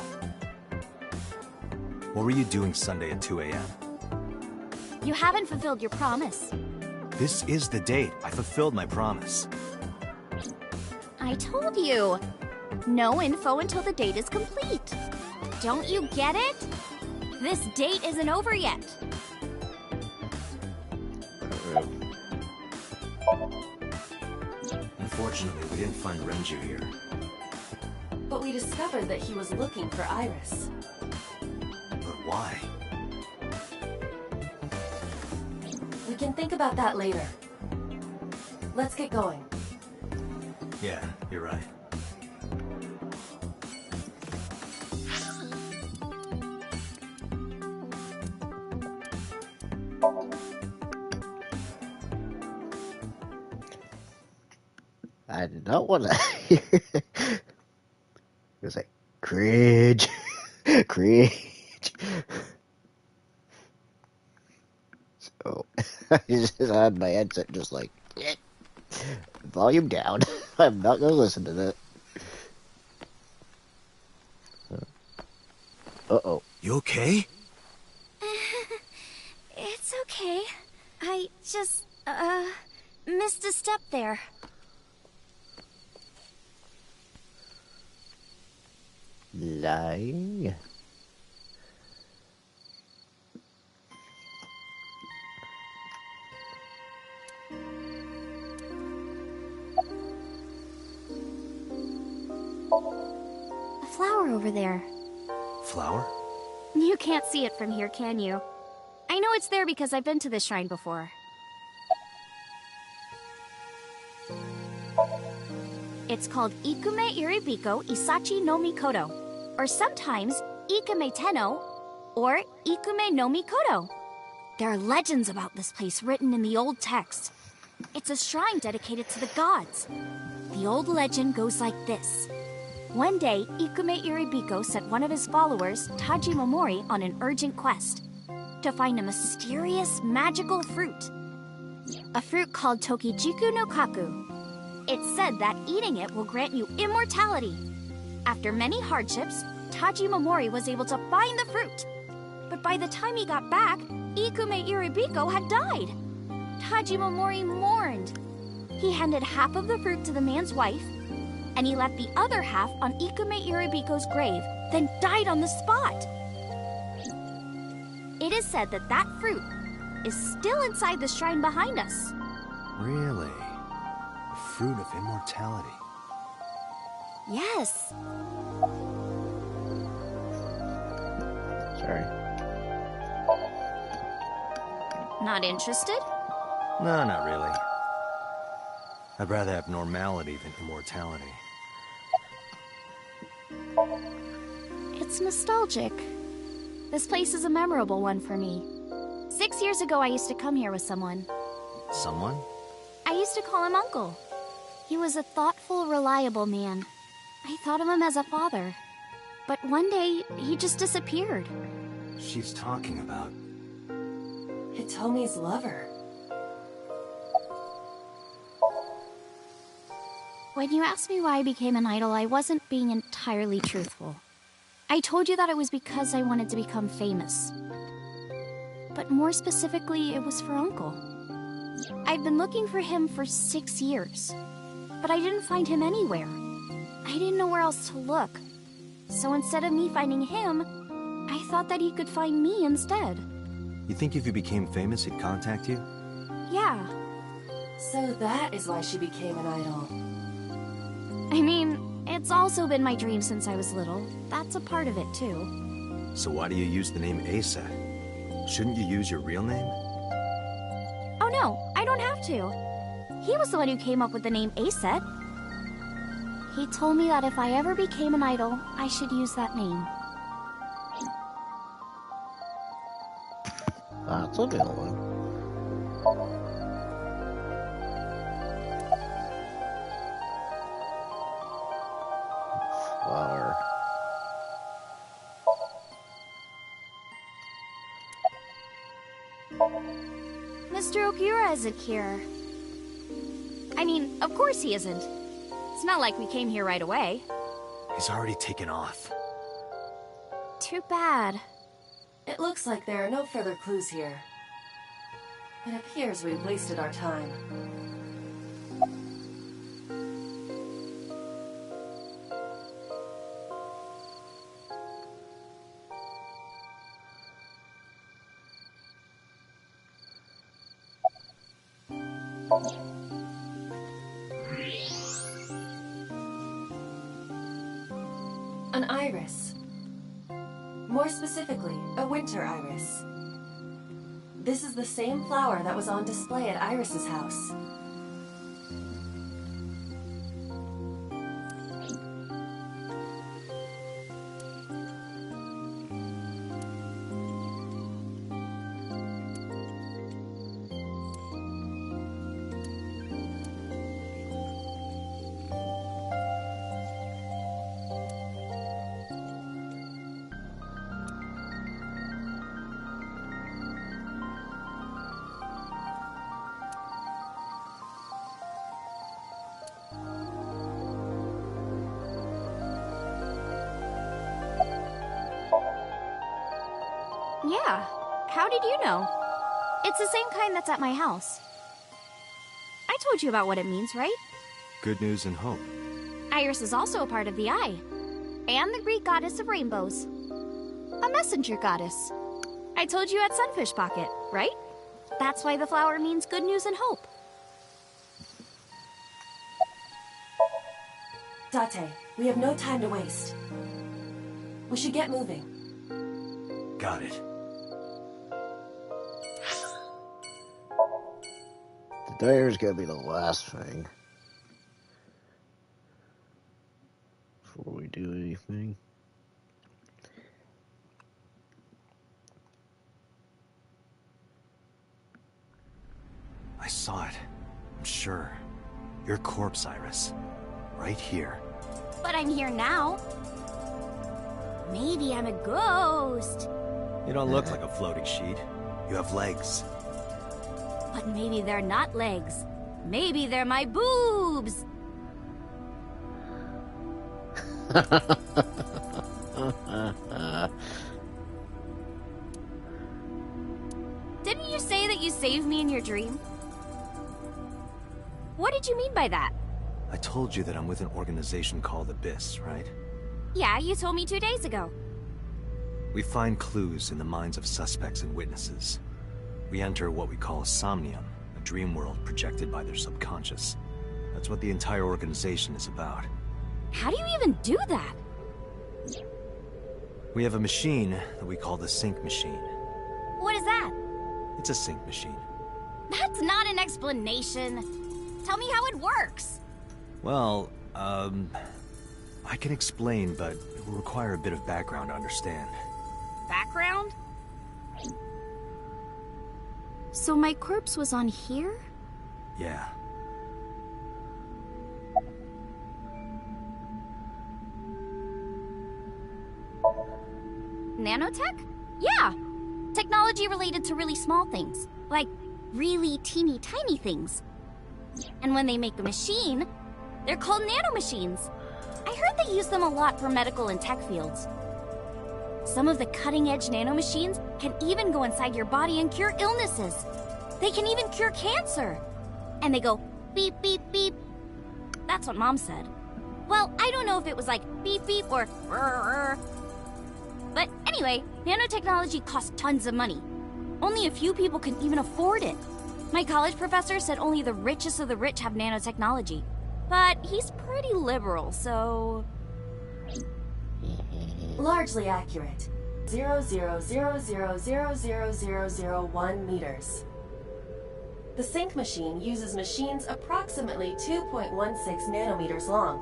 What were you doing Sunday at 2 a.m.? You haven't fulfilled your promise. This is the date. I fulfilled my promise. I told you. No info until the date is complete. Don't you get it? This date isn't over yet. Unfortunately, we didn't find Renju here. But we discovered that he was looking for Iris. But why? We can think about that later. Let's get going. Yeah, you're right. I did not want to hear it. It was like, cringe. Cringe. So, I just had my headset just like, volume down. I'm not going to listen to that. Uh-oh. You okay? It's okay. I just, missed a step there. Lying. A flower over there. Flower? You can't see it from here, can you? I know it's there because I've been to this shrine before. It's called Ikume Iribiko Isachi no Mikoto, or sometimes Ikume Tenno, or Ikume no Mikoto. There are legends about this place written in the old text. It's a shrine dedicated to the gods. The old legend goes like this. One day, Ikume Iribiko sent one of his followers, Taji Momori, on an urgent quest to find a mysterious magical fruit. A fruit called Tokijiku no Kaku. It's said that eating it will grant you immortality. After many hardships, Taji Momori was able to find the fruit. But by the time he got back, Ikume Iribiko had died. Taji Momori mourned. He handed half of the fruit to the man's wife, and he left the other half on Ikume Iribiko's grave, then died on the spot. It is said that that fruit is still inside the shrine behind us. Really? The fruit of immortality. Yes. Sorry. Not interested? No, not really. I'd rather have normality than immortality. It's nostalgic. This place is a memorable one for me. 6 years ago, I used to come here with someone. Someone? I used to call him Uncle. He was a thoughtful, reliable man. I thought of him as a father. But one day, he just disappeared. She's talking about... Hitomi's lover. When you asked me why I became an idol, I wasn't being entirely truthful. I told you that it was because I wanted to become famous. But more specifically, it was for Uncle. I've been looking for him for 6 years, but I didn't find him anywhere. I didn't know where else to look. So instead of me finding him, I thought that he could find me instead. You think if you became famous, he'd contact you? Yeah. So that is why she became an idol. I mean, it's also been my dream since I was little. That's a part of it, too. So why do you use the name Asa? Shouldn't you use your real name? Oh no, I don't have to. He was the one who came up with the name Aset. He told me that if I ever became an idol, I should use that name. That's a good one. Flower. Mr. Okura isn't here. I mean, of course he isn't. It's not like we came here right away. He's already taken off. Too bad. It looks like there are no further clues here. It appears we've wasted our time. An iris. More specifically, a winter iris. This is the same flower that was on display at Iris's house. Yeah. How did you know? It's the same kind that's at my house. I told you about what it means, right? Good news and hope. Iris is also a part of the eye. And the Greek goddess of rainbows. A messenger goddess. I told you at Sunfish Pocket, right? That's why the flower means good news and hope. Date, we have no time to waste. We should get moving. Got it. The dire's gonna be the last thing. before we do anything. I saw it. I'm sure. Your corpse, Iris. Right here. But I'm here now. Maybe I'm a ghost. You don't look like a floating sheet. You have legs. But maybe they're not legs. Maybe they're my boobs. Didn't you say that you saved me in your dream? What did you mean by that? I told you that I'm with an organization called Abyss, right? Yeah, you told me 2 days ago. We find clues in the minds of suspects and witnesses. We enter what we call Somnium, a dream world projected by their subconscious. That's what the entire organization is about. How do you even do that? We have a machine that we call the sync machine. What is that? It's a sync machine. That's not an explanation. Tell me how it works. Well, I can explain, but it will require a bit of background to understand. Background? So my corpse was on here? Yeah. Nanotech? Yeah. Technology related to really small things. Like, really teeny tiny things. And when they make a machine, they're called nanomachines. I heard they use them a lot for medical and tech fields. Some of the cutting-edge nanomachines can even go inside your body and cure illnesses. They can even cure cancer. And they go beep, beep, beep. That's what Mom said. Well, I don't know if it was like beep, beep or rrr. But anyway, nanotechnology costs tons of money. Only a few people can even afford it. My college professor said only the richest of the rich have nanotechnology. But he's pretty liberal, so... Largely accurate. 0.00000001 meters. The sync machine uses machines approximately 2.16 nanometers long.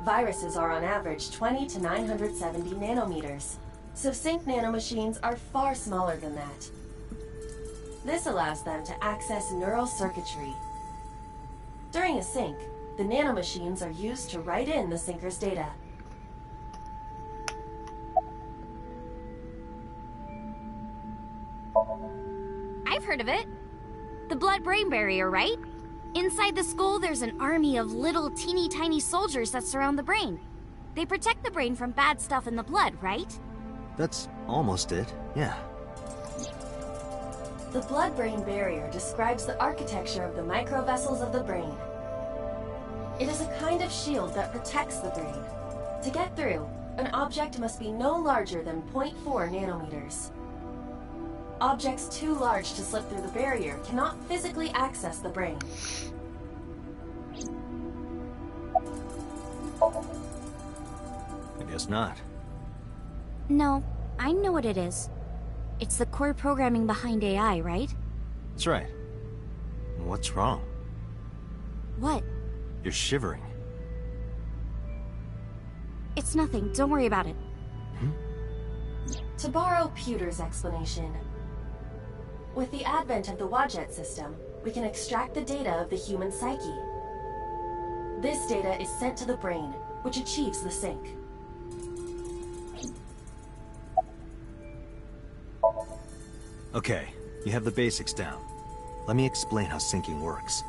Viruses are on average 20 to 970 nanometers, so sync nanomachines are far smaller than that. This allows them to access neural circuitry. During a sync, the nanomachines are used to write in the syncer's data. I've heard of it. The blood-brain barrier, right? Inside the skull, there's an army of little teeny tiny soldiers that surround the brain. They protect the brain from bad stuff in the blood, right? That's almost it, yeah. The blood-brain barrier describes the architecture of the microvessels of the brain. It is a kind of shield that protects the brain. To get through, an object must be no larger than 0.4 nanometers. Objects too large to slip through the barrier cannot physically access the brain. I guess not. No, I know what it is. It's the core programming behind AI, right? That's right. What's wrong? What? You're shivering. It's nothing. Don't worry about it. To borrow Pewter's explanation, with the advent of the Wadjet system, we can extract the data of the human psyche. This data is sent to the brain, which achieves the sync. Okay, you have the basics down. Let me explain how syncing works.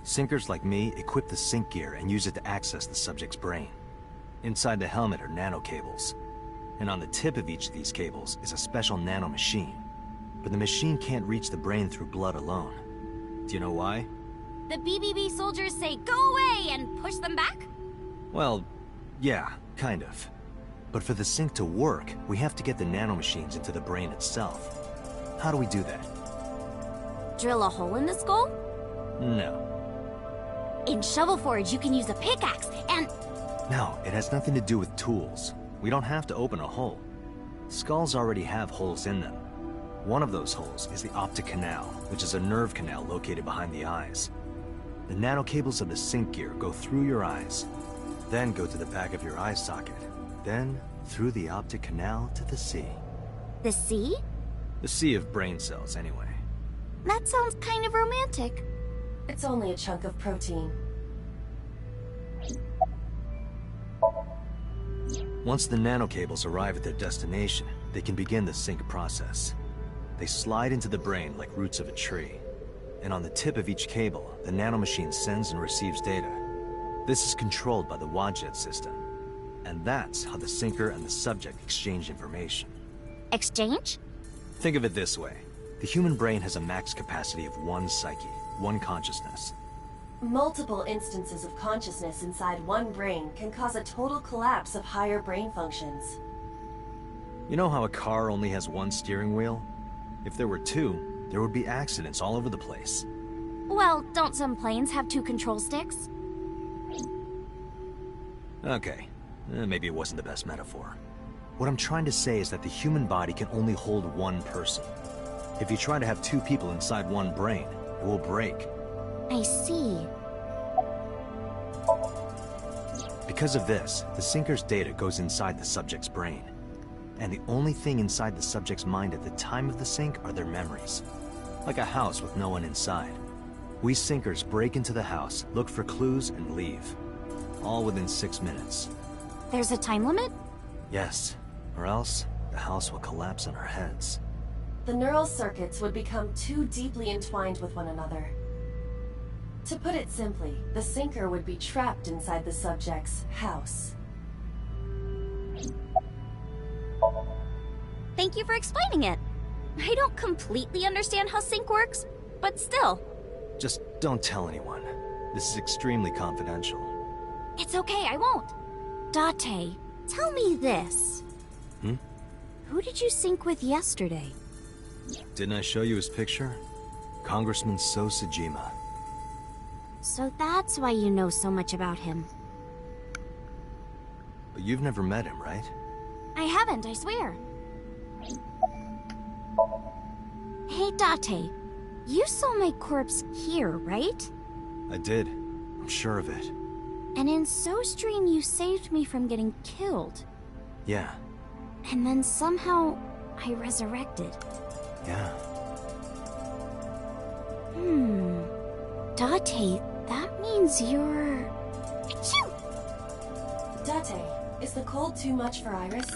Syncers like me equip the sync gear and use it to access the subject's brain. Inside the helmet are nanocables. And on the tip of each of these cables is a special nanomachine. But the machine can't reach the brain through blood alone. Do you know why? The BBB soldiers say, "Go away!" and push them back? Well, yeah, kind of. But for the sync to work, we have to get the nanomachines into the brain itself. How do we do that? Drill a hole in the skull? No. In Shovel Forge, you can use a pickaxe and... No, it has nothing to do with tools. We don't have to open a hole. Skulls already have holes in them. One of those holes is the optic canal, which is a nerve canal located behind the eyes. The nanocables of the sync gear go through your eyes, Then go to the back of your eye socket. Then through the optic canal to the sea. The sea? The sea of brain cells, anyway. That sounds kind of romantic. It's only a chunk of protein. Once the nanocables arrive at their destination, they can begin the sync process. They slide into the brain like roots of a tree. And on the tip of each cable, the nanomachine sends and receives data. This is controlled by the Wadjet system. And that's how the sinker and the subject exchange information. Exchange? Think of it this way. The human brain has a max capacity of one psyche, one consciousness. Multiple instances of consciousness inside one brain can cause a total collapse of higher brain functions. You know how a car only has one steering wheel? If there were two, there would be accidents all over the place. Well, don't some planes have 2 control sticks? Okay, maybe it wasn't the best metaphor. What I'm trying to say is that the human body can only hold one person. If you try to have 2 people inside one brain, it will break. I see. Because of this, the sinker's data goes inside the subject's brain. And the only thing inside the subject's mind at the time of the sync are their memories. Like a house with no one inside. We sinkers break into the house, look for clues, and leave. All within 6 minutes. There's a time limit? Yes, or else the house will collapse on our heads. The neural circuits would become too deeply entwined with one another. To put it simply, the sinker would be trapped inside the subject's house. Thank you for explaining it. I don't completely understand how sync works, but still. Just don't tell anyone. This is extremely confidential. It's okay, I won't. Date, tell me this. Who did you sync with yesterday? Didn't I show you his picture? Congressman So Sajima. So that's why you know so much about him. But you've never met him, right? I haven't, I swear. Hey, Date, you saw my corpse here, right? I did. I'm sure of it. And in SoStream you saved me from getting killed. Yeah. And then somehow I resurrected. Yeah. Date, that means you're... Achoo! Date, is the cold too much for Iris?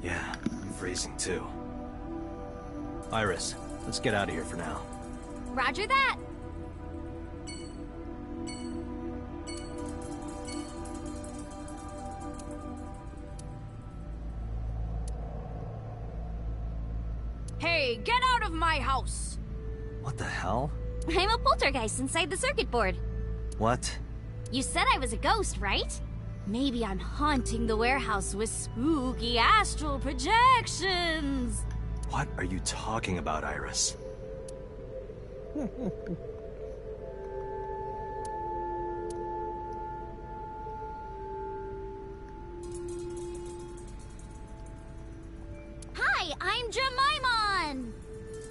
Yeah, I'm freezing too. Iris, let's get out of here for now. Roger that! Hey, get out of my house! What the hell? I'm a poltergeist inside the circuit board. What? You said I was a ghost, right? Maybe I'm haunting the warehouse with spooky astral projections. What are you talking about, Iris? Hi, I'm Jemimon!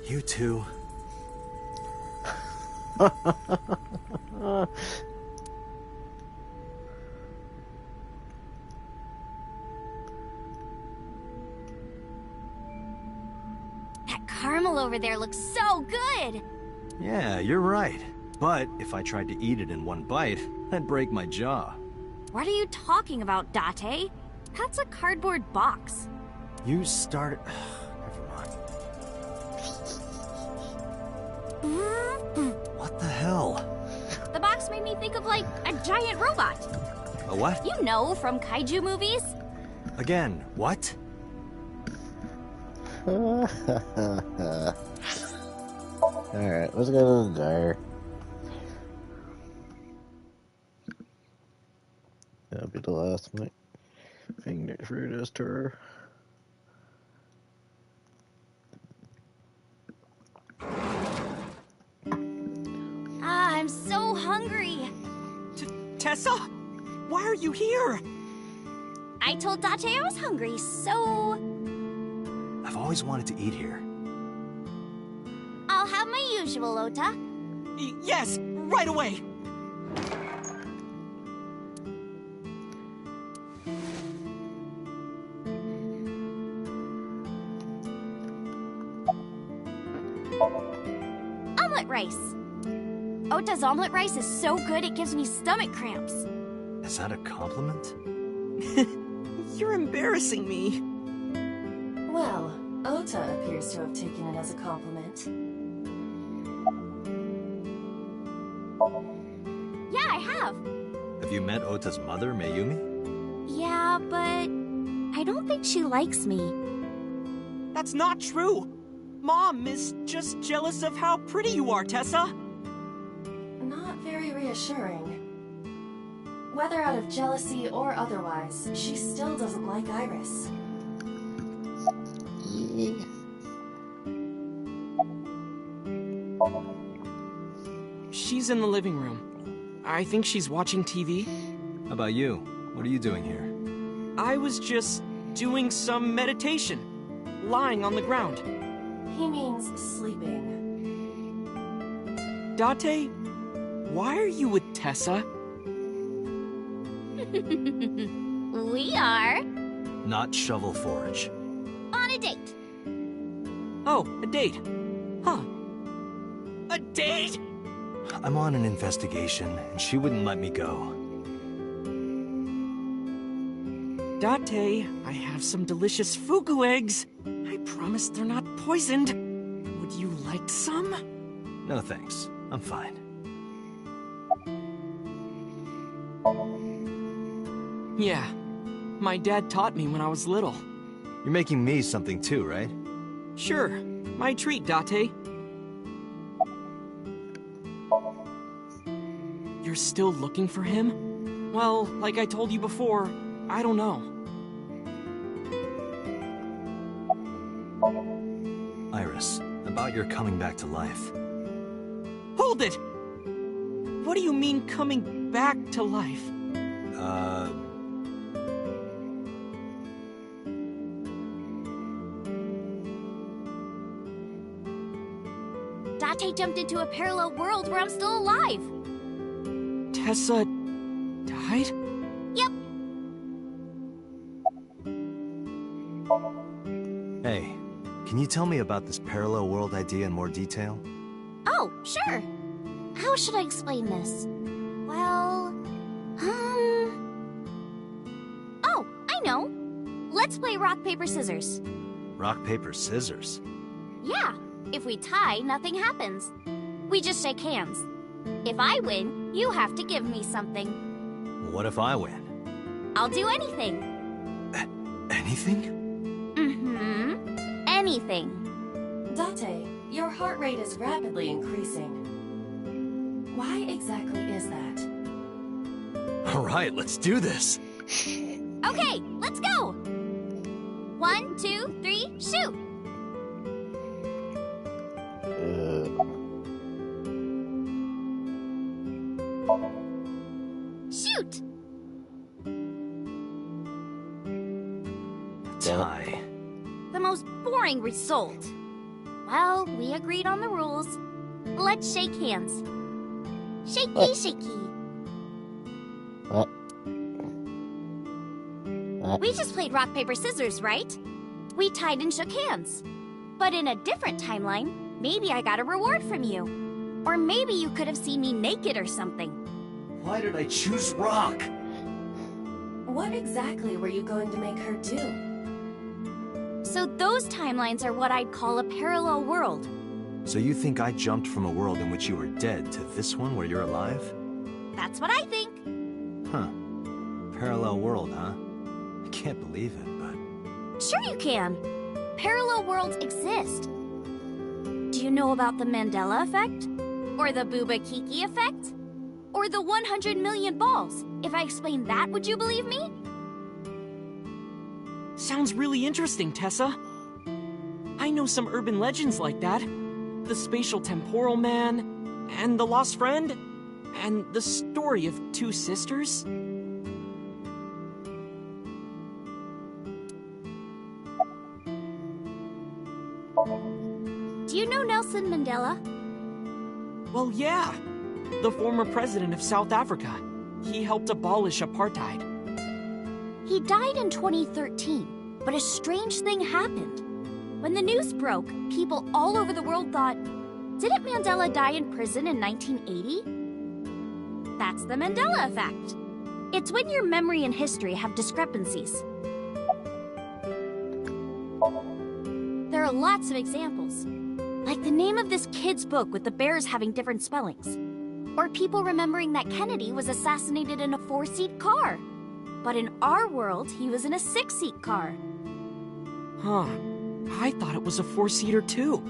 You too? That caramel over there looks so good! Yeah, you're right. But if I tried to eat it in one bite, I'd break my jaw. What are you talking about, Date? That's a cardboard box. You started... Never mind. What the hell? The box made me think of, like, a giant robot. A what? You know, from kaiju movies. Again, what? Alright, let's go to the diner. That'll be the last thing that fruit is to her. I'm so hungry. Tessa? Why are you here? I told Date I was hungry, so... I've always wanted to eat here. I'll have my usual, Ota. Yes, right away. rice. Ota's omelet rice is so good it gives me stomach cramps. Is that a compliment? You're embarrassing me. Well, Ota appears to have taken it as a compliment. Yeah, I have. Have you met Ota's mother, Mayumi? Yeah, but I don't think she likes me. That's not true. Mom is just jealous of how pretty you are, Tessa. Not very reassuring. Whether out of jealousy or otherwise, she still doesn't like Iris. She's in the living room. I think she's watching TV. How about you? What are you doing here? I was just doing some meditation, lying on the ground. He means sleeping. Date, why are you with Tessa? We are Not Shovel Forge. on a date. Oh, a date. Huh. A date? I'm on an investigation, and she wouldn't let me go. Date, I have some delicious fugu eggs. I promise they're not poisoned. Would you like some? No thanks. I'm fine. Yeah. My dad taught me when I was little. You're making me something too, right? Sure. My treat, Date. You're still looking for him? Well, like I told you before, I don't know. Iris, about your coming back to life. Hold it! What do you mean coming back to life? Date jumped into a parallel world where I'm still alive. Tessa died? Yep. Hey, can you tell me about this parallel world idea in more detail? Oh, sure. How should I explain this? Well, Oh, I know. Let's play rock, paper, scissors. Rock, paper, scissors. Yeah. If we tie, nothing happens. We just shake hands. If I win, you have to give me something. What if I win? I'll do anything. Anything? Mm-hmm. Anything. Date, your heart rate is rapidly increasing. Why exactly is that? All right, let's do this. Okay, let's go. 1, 2, 3, shoot. Shoot! Tie. The most boring result. Well, we agreed on the rules. Let's shake hands. Shaky, What? shaky. What? We just played rock, paper, scissors, right? We tied and shook hands. But in a different timeline, maybe I got a reward from you. Or maybe you could have seen me naked or something. Why did I choose rock? What exactly were you going to make her do? So those timelines are what I'd call a parallel world. So you think I jumped from a world in which you were dead to this one where you're alive? That's what I think. Huh. Parallel world, huh? I can't believe it, but... Sure you can. Parallel worlds exist. Do you know about the Mandela effect? Or the Booba Kiki effect? Or the 100 million balls? If I explained that, would you believe me? Sounds really interesting, Tessa. I know some urban legends like that. The spatial temporal man, and the lost friend, and the story of two sisters. Do you know Nelson Mandela? Well, yeah. The former president of South Africa. He helped abolish apartheid. He died in 2013, but a strange thing happened. When the news broke, people all over the world thought, Didn't Mandela die in prison in 1980? That's the Mandela effect. It's when your memory and history have discrepancies. There are lots of examples, like the name of this kid's book with the bears having different spellings, or people remembering that Kennedy was assassinated in a 4-seat car, but in our world, he was in a 6-seat car. Huh. I thought it was a 4-seater too.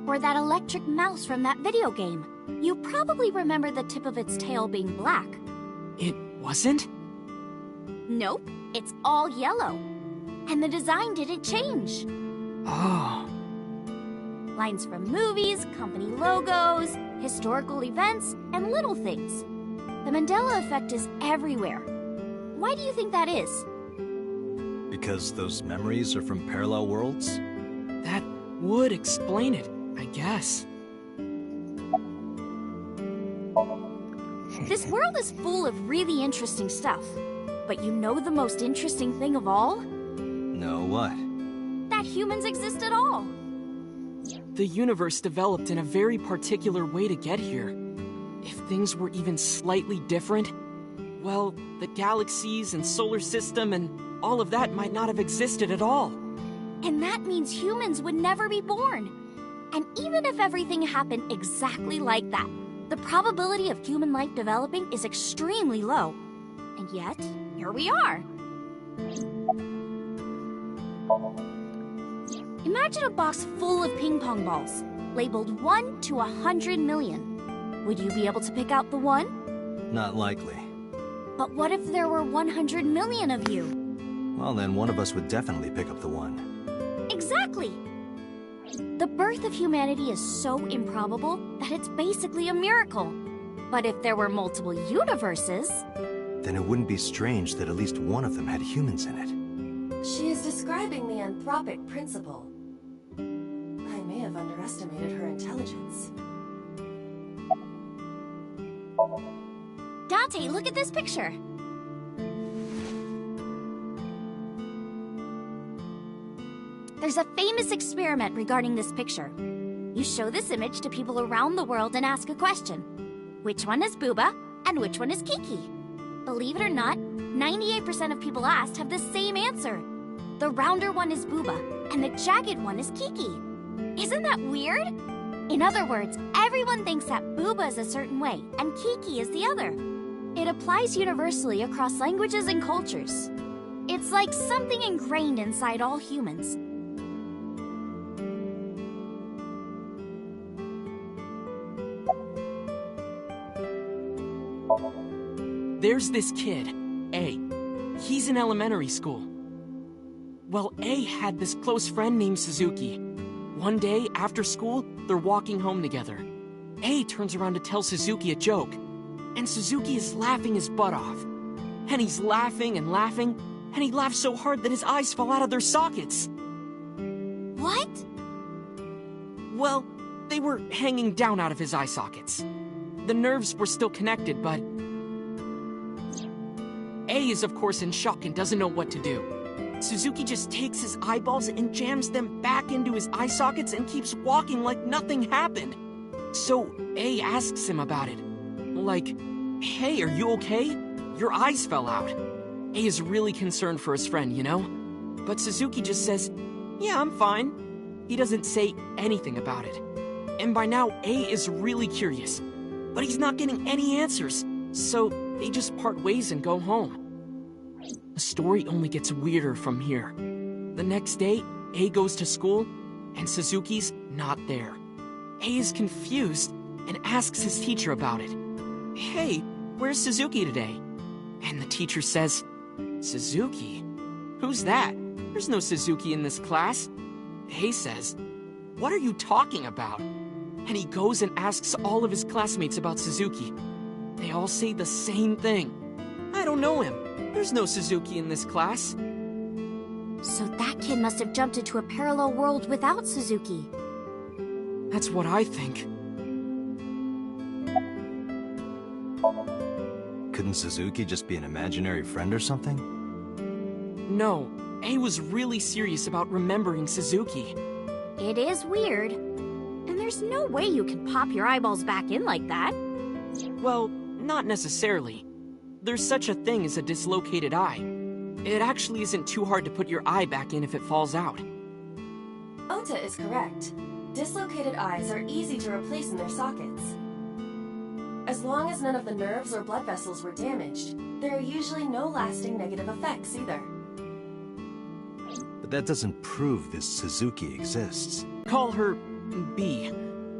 Or that electric mouse from that video game. You probably remember the tip of its tail being black. It wasn't? Nope, it's all yellow. And the design didn't change. Oh. Lines from movies, company logos, historical events, and little things. The Mandela effect is everywhere. Why do you think that is? Because those memories are from parallel worlds? That would explain it, I guess. This world is full of really interesting stuff. But you know the most interesting thing of all? No, what? That humans exist at all. The universe developed in a very particular way to get here. If things were even slightly different, well, the galaxies and solar system and all of that might not have existed at all. And that means humans would never be born. And even if everything happened exactly like that, the probability of human life developing is extremely low. And yet, here we are. Imagine a box full of ping pong balls, labeled 1 to 100 million. Would you be able to pick out the 1? Not likely. But what if there were 100 million of you? Well, then one of us would definitely pick up the 1. Exactly! The birth of humanity is so improbable that it's basically a miracle. But if there were multiple universes... Then it wouldn't be strange that at least one of them had humans in it. She is describing the anthropic principle. I may have underestimated her intelligence. Dante, look at this picture. There's a famous experiment regarding this picture. You show this image to people around the world and ask a question. Which one is Booba and which one is Kiki? Believe it or not, 98% of people asked have the same answer. The rounder one is Booba and the jagged one is Kiki. Isn't that weird? In other words, everyone thinks that Booba is a certain way and Kiki is the other. It applies universally across languages and cultures. It's like something ingrained inside all humans. There's this kid, A. He's in elementary school. Well, A had this close friend named Suzuki. One day, after school, they're walking home together. A turns around to tell Suzuki a joke, and Suzuki is laughing his butt off. And he's laughing and laughing, and he laughs so hard that his eyes fall out of their sockets. What? Well, they were hanging down out of his eye sockets. The nerves were still connected, but... A is of course in shock and doesn't know what to do. Suzuki just takes his eyeballs and jams them back into his eye sockets and keeps walking like nothing happened. So A asks him about it. Like, hey, are you okay? Your eyes fell out. A is really concerned for his friend, you know? But Suzuki just says, yeah, I'm fine. He doesn't say anything about it. And by now, A is really curious. But he's not getting any answers, so they just part ways and go home. The story only gets weirder from here. The next day, A goes to school, and Suzuki's not there. A is confused and asks his teacher about it. Hey, where's Suzuki today? And the teacher says, Suzuki? Who's that? There's no Suzuki in this class. A says, what are you talking about? And he goes and asks all of his classmates about Suzuki. They all say the same thing. I don't know him. There's no Suzuki in this class. So that kid must have jumped into a parallel world without Suzuki. That's what I think. Couldn't Suzuki just be an imaginary friend or something? No, A was really serious about remembering Suzuki. It is weird. And There's no way you can pop your eyeballs back in like that. Well, not necessarily. There's such a thing as a dislocated eye. It actually isn't too hard to put your eye back in if it falls out. Ota is correct. Dislocated eyes are easy to replace in their sockets. As long as none of the nerves or blood vessels were damaged, there are usually no lasting negative effects either. But that doesn't prove this Suzuki exists. Call her B.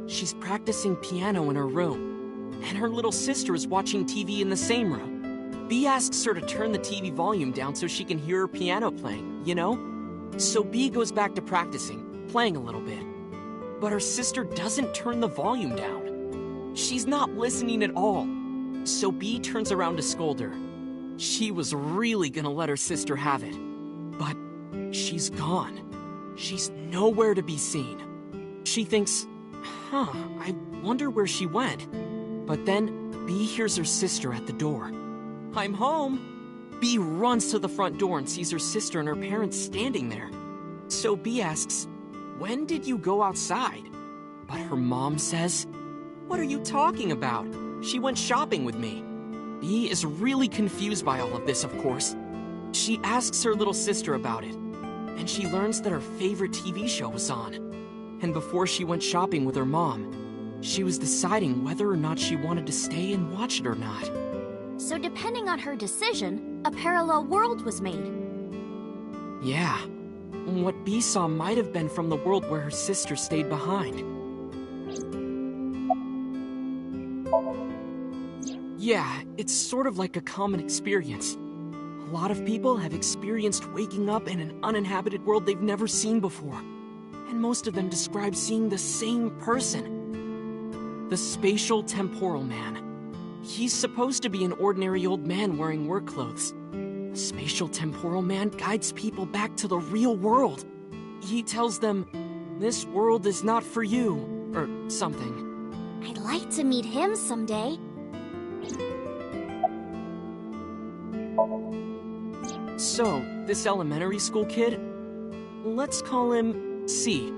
She's practicing piano in her room, and her little sister is watching TV in the same room. B asks her to turn the TV volume down so she can hear her piano playing, you know? So B goes back to practicing, playing a little bit. But her sister doesn't turn the volume down. She's not listening at all. So B turns around to scold her. She was really gonna let her sister have it. But she's gone. She's nowhere to be seen. She thinks, I wonder where she went. But then B hears her sister at the door. I'm home! B runs to the front door and sees her sister and her parents standing there. So B asks, when did you go outside? But her mom says, what are you talking about? She went shopping with me. B is really confused by all of this, of course. She asks her little sister about it, and she learns that her favorite TV show was on. And before she went shopping with her mom, she was deciding whether or not she wanted to stay and watch it or not. So depending on her decision, a parallel world was made. Yeah. What B saw might have been from the world where her sister stayed behind. Yeah, it's sort of like a common experience. A lot of people have experienced waking up in an uninhabited world they've never seen before. And most of them describe seeing the same person. The spatial temporal man. He's supposed to be an ordinary old man wearing work clothes. The spatial temporal man guides people back to the real world. He tells them, this world is not for you, or something. I'd like to meet him someday. So, this elementary school kid, let's call him C.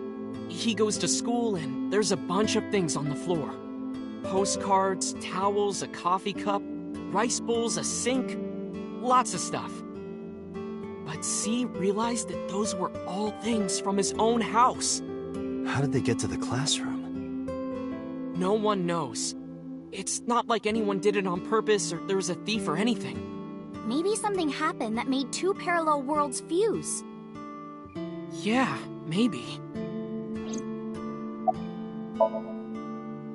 He goes to school and there's a bunch of things on the floor. Postcards, towels, a coffee cup, rice bowls, a sink, lots of stuff. But C realized that those were all things from his own house. How did they get to the classroom? No one knows. It's not like anyone did it on purpose or there was a thief or anything. Maybe something happened that made two parallel worlds fuse. Yeah, maybe.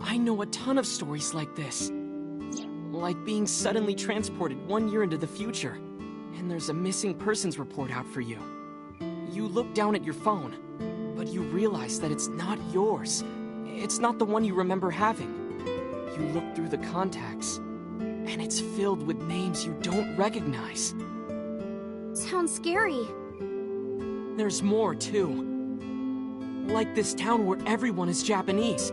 I know a ton of stories like this. Like being suddenly transported 1 year into the future, and there's a missing persons report out for you. You look down at your phone, but you realize that it's not yours. It's not the one you remember having. You look through the contacts, and it's filled with names you don't recognize. Sounds scary. There's more, too. Like this town where everyone is Japanese,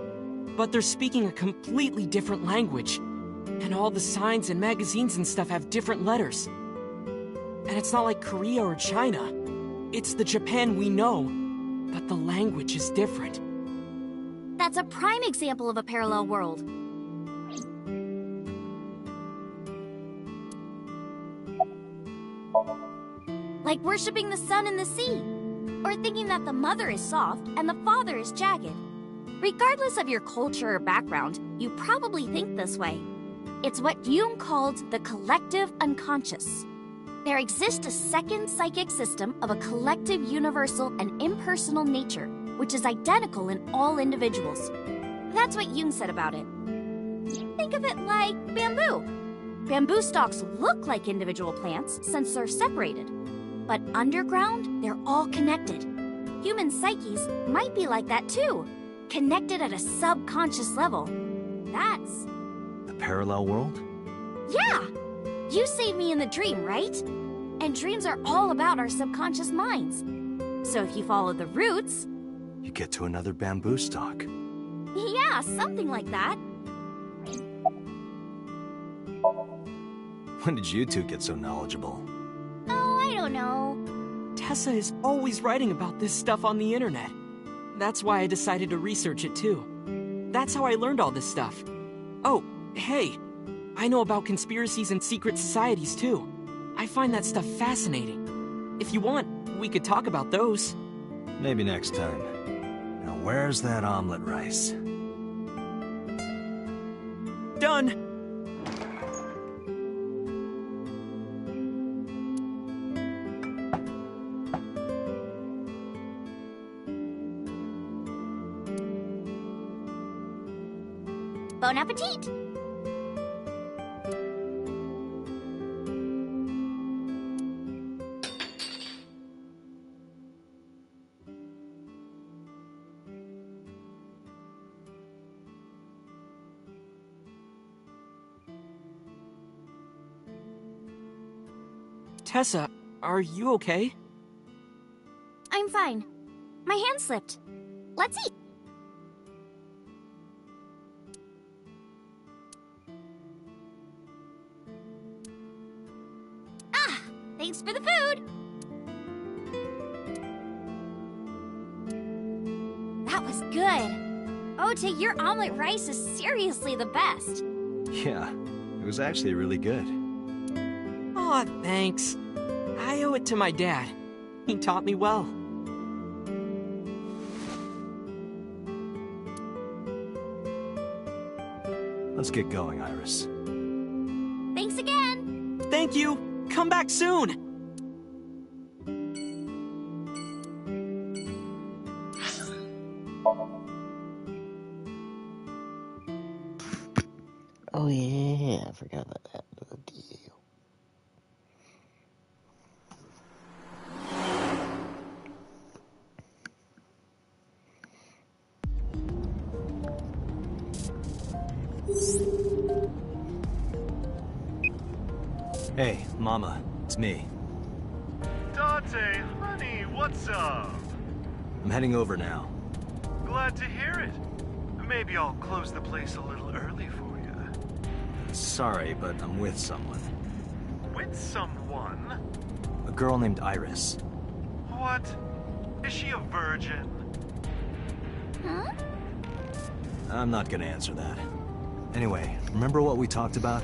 but they're speaking a completely different language. And all the signs and magazines and stuff have different letters. And it's not like Korea or China. It's the Japan we know, but the language is different. That's a prime example of a parallel world. Like worshipping the sun and the sea, or thinking that the mother is soft and the father is jagged. Regardless of your culture or background, you probably think this way. It's what Jung called the collective unconscious. There exists a second psychic system of a collective universal and impersonal nature, which is identical in all individuals. That's what Jung said about it. Think of it like bamboo. Bamboo stalks look like individual plants since they're separated. But underground, they're all connected. Human psyches might be like that too, connected at a subconscious level. That's... the parallel world? Yeah! You saved me in the dream, right? And dreams are all about our subconscious minds. So if you follow the roots... you get to another bamboo stalk. Yeah, something like that. When did you two get so knowledgeable? Oh, I don't know. Tessa is always writing about this stuff on the internet. That's why I decided to research it too. That's how I learned all this stuff. Oh, hey, I know about conspiracies and secret societies too. I find that stuff fascinating. If you want, we could talk about those. Maybe next time. Now where's that omelet rice? Done! Bon appetit! Tessa, are you okay? I'm fine. My hand slipped. Let's eat. Ah, thanks for the food. That was good. Ota, your omelet rice is seriously the best. Yeah, it was actually really good. Aw, thanks. I owe it to my dad. He taught me well. Let's get going, Iris. Thanks again. Thank you. Come back soon. Oh yeah, I forgot about that little deal. Hey, Mama, it's me. Dante, honey, what's up? I'm heading over now. Glad to hear it. Maybe I'll close the place a little early for you. Sorry, but I'm with someone. With someone? A girl named Iris. What? Is she a virgin? Huh? I'm not gonna answer that. Anyway, remember what we talked about?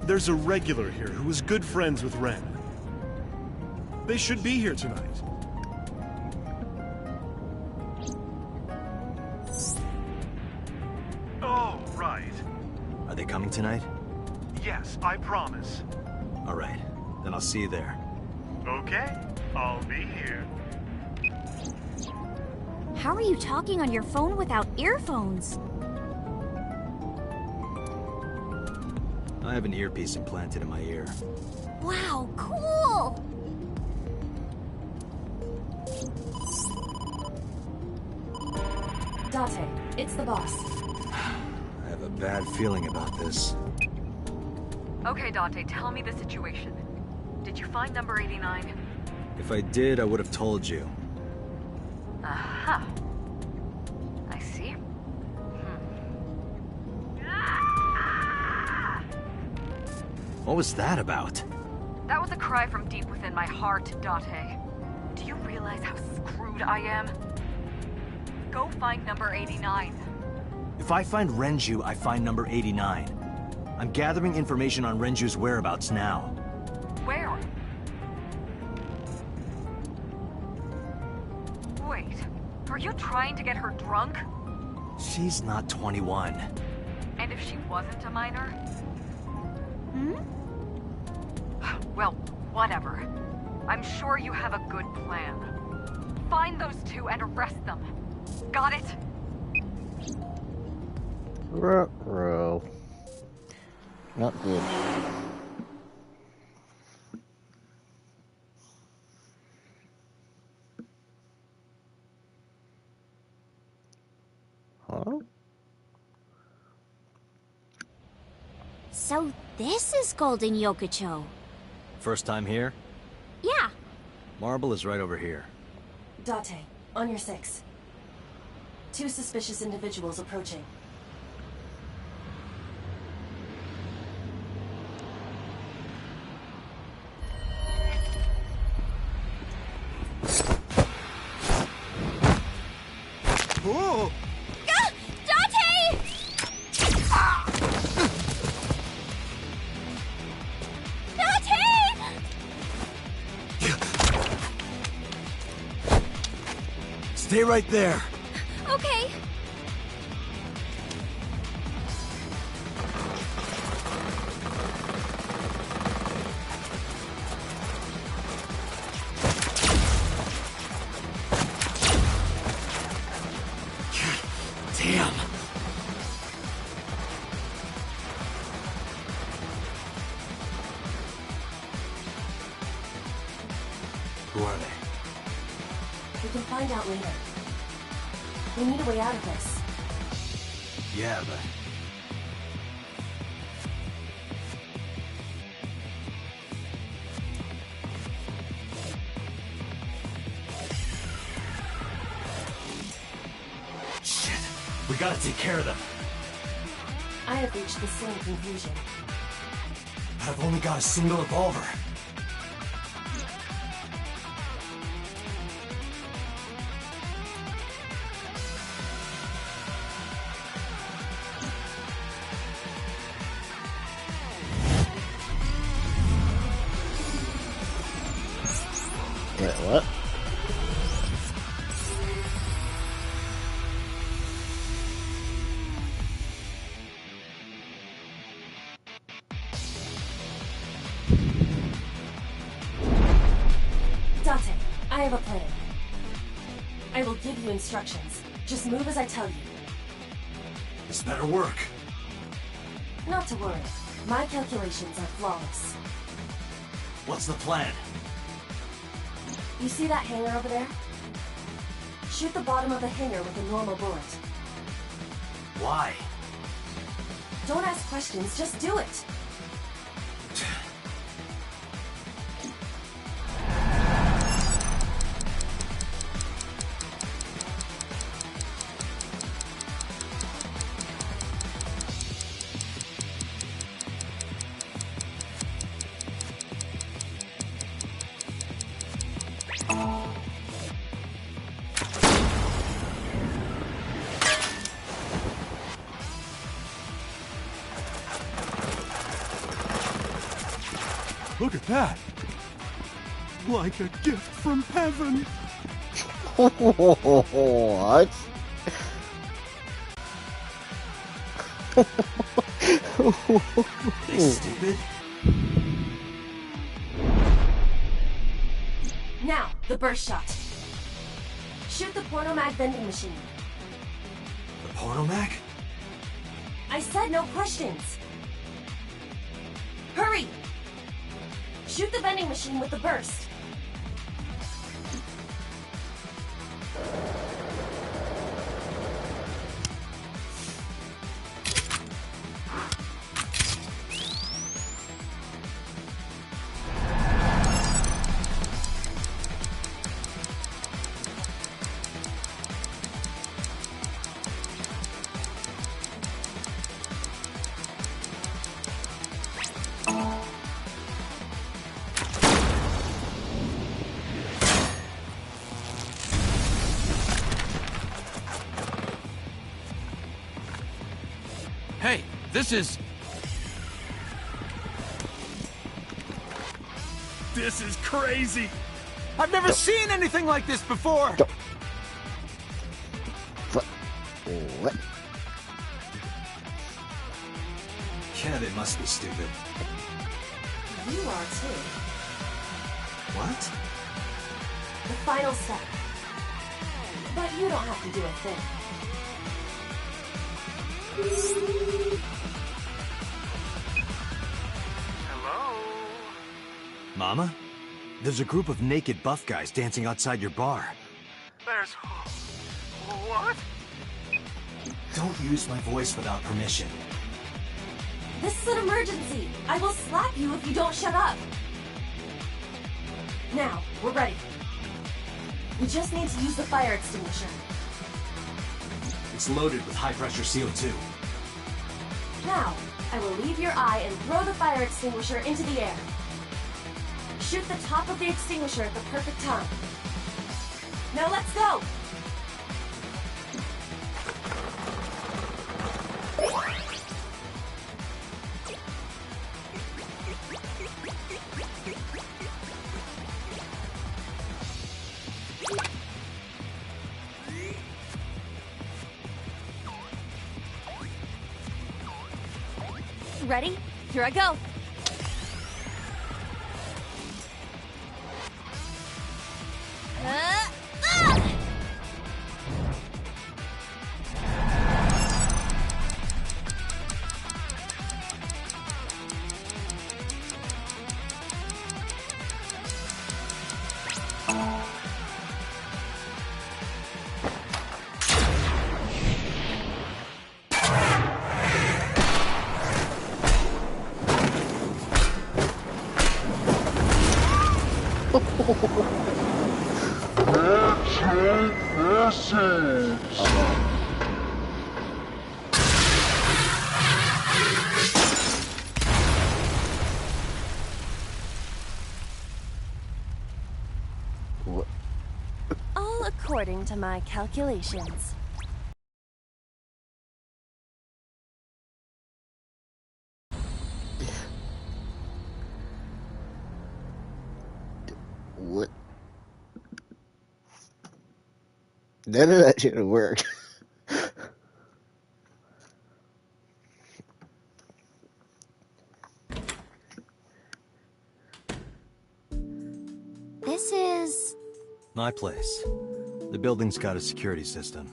There's a regular here who is good friends with Ren. They should be here tonight. Oh, right. Are they coming tonight? Yes, I promise. All right, then I'll see you there. Okay, I'll be here. How are you talking on your phone without earphones? I have an earpiece implanted in my ear. Wow, cool! Dante, it's the boss. I have a bad feeling about this. Okay, Dante, tell me the situation. Did you find number 89? If I did, I would have told you. Aha. I see. What was that about? That was a cry from deep within my heart, Dante. Do you realize how screwed I am? Go find number 89. If I find Renju, I find number 89. I'm gathering information on Renju's whereabouts now. Where? Wait, are you trying to get her drunk? She's not 21. And if she wasn't a minor? Hmm? Well, whatever. I'm sure you have a good plan. Find those two and arrest them. Got it? Ruh-roh. Not good. Huh? So this is Golden Yokocho. First time here? Yeah. Marble is right over here. Date, on your 6. 2 suspicious individuals approaching. Oh! Date! Stay right there. Okay. Damn. Who are they? We can find out later. We need a way out of this. Yeah, but... Shit! We gotta take care of them. I have reached the same conclusion. But I've only got a single revolver. Wait, what? Date, I have a plan. I will give you instructions. Just move as I tell you. This better work. Not to worry. My calculations are flawless. What's the plan? You see that hangar over there? Shoot the bottom of the hangar with a normal bullet. Why? Don't ask questions, just do it. Look at that! Like a gift from heaven! What? They stupid? Now, the burst shot. Shoot the pornomag vending machine. The pornomag? I said no questions. Hurry! Shoot the vending machine with the burst. Hey, this is... This is crazy! I've never seen anything like this before! What? Yeah, they must be stupid. You are too. What? The final step. But you don't have to do a thing. Hello? Mama? There's a group of naked buff guys dancing outside your bar. There's... What? Don't use my voice without permission. This is an emergency. I will slap you if you don't shut up. Now, we're ready. We just need to use the fire extinguisher. It's loaded with high-pressure CO2. Now, I will leave your eye and throw the fire extinguisher into the air. Shoot the top of the extinguisher at the perfect time. Now let's go! Ready? Here I go. All according to my calculations. What? None of that should have worked. This is... My place. The building's got a security system.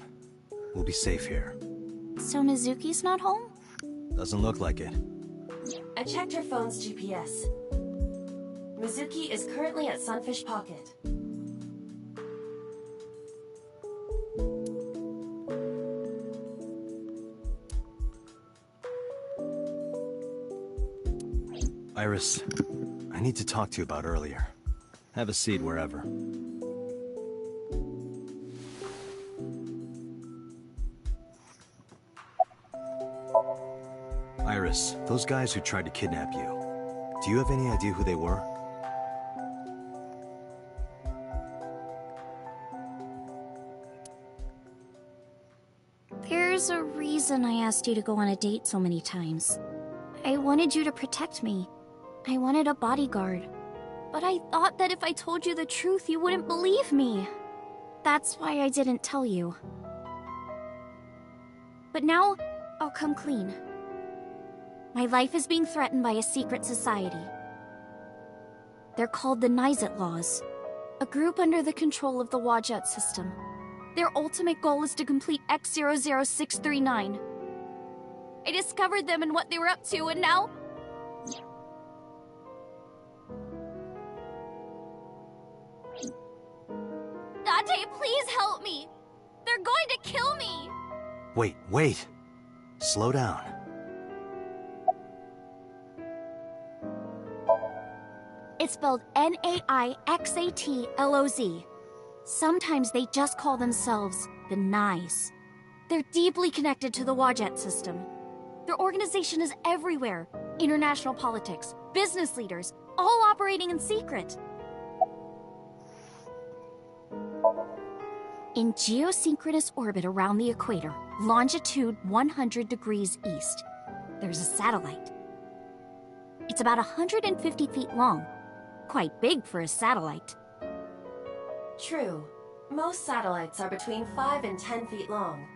We'll be safe here. So Mizuki's not home? Doesn't look like it. I checked her phone's GPS. Mizuki is currently at Sunfish Pocket. Iris, I need to talk to you about earlier. Have a seat wherever. Iris, those guys who tried to kidnap you, do you have any idea who they were? There's a reason I asked you to go on a date so many times. I wanted you to protect me. I wanted a bodyguard. But I thought that if I told you the truth, you wouldn't believe me. That's why I didn't tell you. But now, I'll come clean. My life is being threatened by a secret society. They're called the Nizet Laws, a group under the control of the Wadjet system. Their ultimate goal is to complete X00639. I discovered them and what they were up to, and now... Date, please help me! They're going to kill me! Wait. Slow down. It's spelled Naixatloz. Sometimes they just call themselves the Nice. They're deeply connected to the Wadjet system. Their organization is everywhere. International politics, business leaders, all operating in secret. In geosynchronous orbit around the equator, longitude 100 degrees east, there's a satellite. It's about 150 feet long. Quite big for a satellite. True. Most satellites are between 5 and 10 feet long.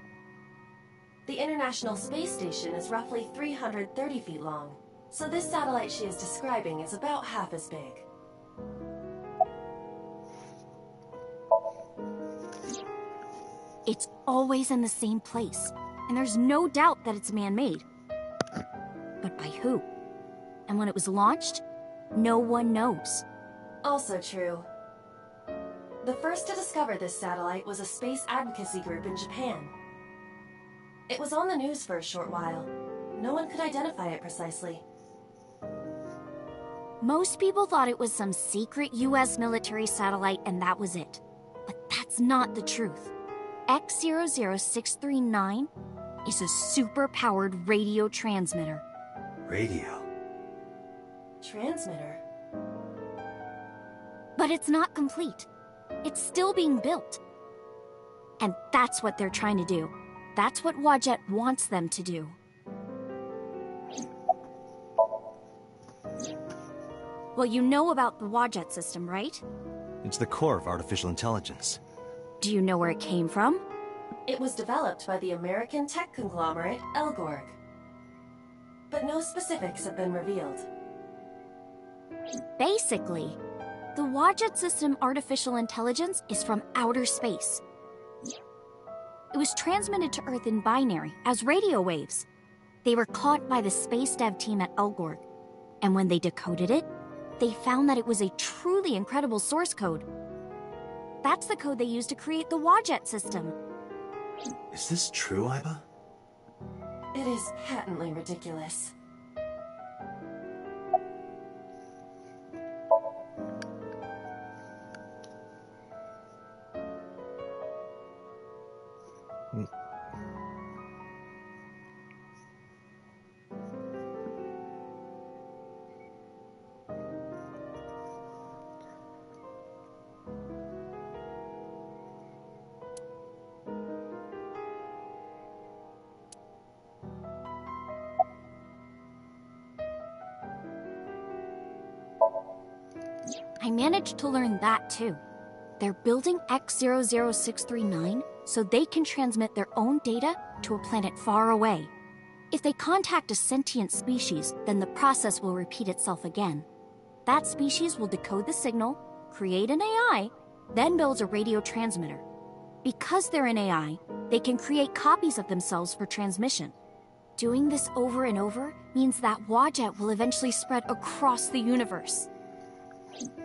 The International Space Station is roughly 330 feet long, so this satellite she is describing is about half as big. It's always in the same place, and there's no doubt that it's man-made. But by who? And when it was launched, no one knows. Also true. The first to discover this satellite was a space advocacy group in Japan. It was on the news for a short while. No one could identify it precisely. Most people thought it was some secret US military satellite and that was it. But that's not the truth. X00639 is a super-powered radio transmitter. Radio? Transmitter? But it's not complete. It's still being built. And that's what they're trying to do. That's what Wadjet wants them to do. Well, you know about the Wadjet system, right? It's the core of artificial intelligence. Do you know where it came from? It was developed by the American tech conglomerate Elgorg. But no specifics have been revealed. Basically, the Wadjet system artificial intelligence is from outer space. It was transmitted to Earth in binary, as radio waves. They were caught by the space dev team at Elgorg, and when they decoded it, they found that it was a truly incredible source code. That's the code they used to create the Wadjet system. Is this true, Iba? It is patently ridiculous. I managed to learn that too. They're building X00639 so they can transmit their own data to a planet far away. If they contact a sentient species, then the process will repeat itself again. That species will decode the signal, create an AI, then builds a radio transmitter. Because they're an AI, they can create copies of themselves for transmission. Doing this over and over means that Wadjet will eventually spread across the universe.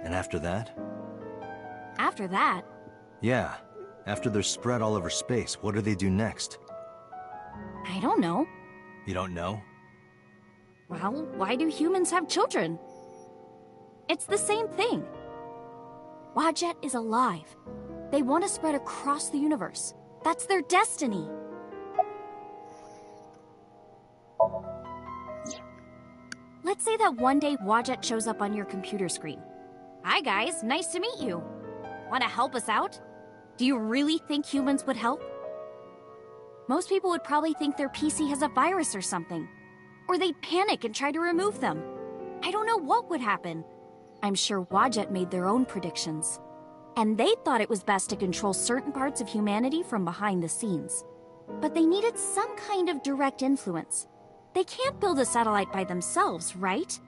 And after that? After that, Yeah. After they're spread all over space, what do they do next? I don't know. You don't know? Well, why do humans have children? It's the same thing. Wadjet is alive. They want to spread across the universe. That's their destiny. Let's say that one day Wadjet shows up on your computer screen. Hi guys, nice to meet you. Want to help us out? Do you really think humans would help? Most people would probably think their PC has a virus or something. Or they'd panic and try to remove them. I don't know what would happen. I'm sure Wadjet made their own predictions. And they thought it was best to control certain parts of humanity from behind the scenes. But they needed some kind of direct influence. They can't build a satellite by themselves, right?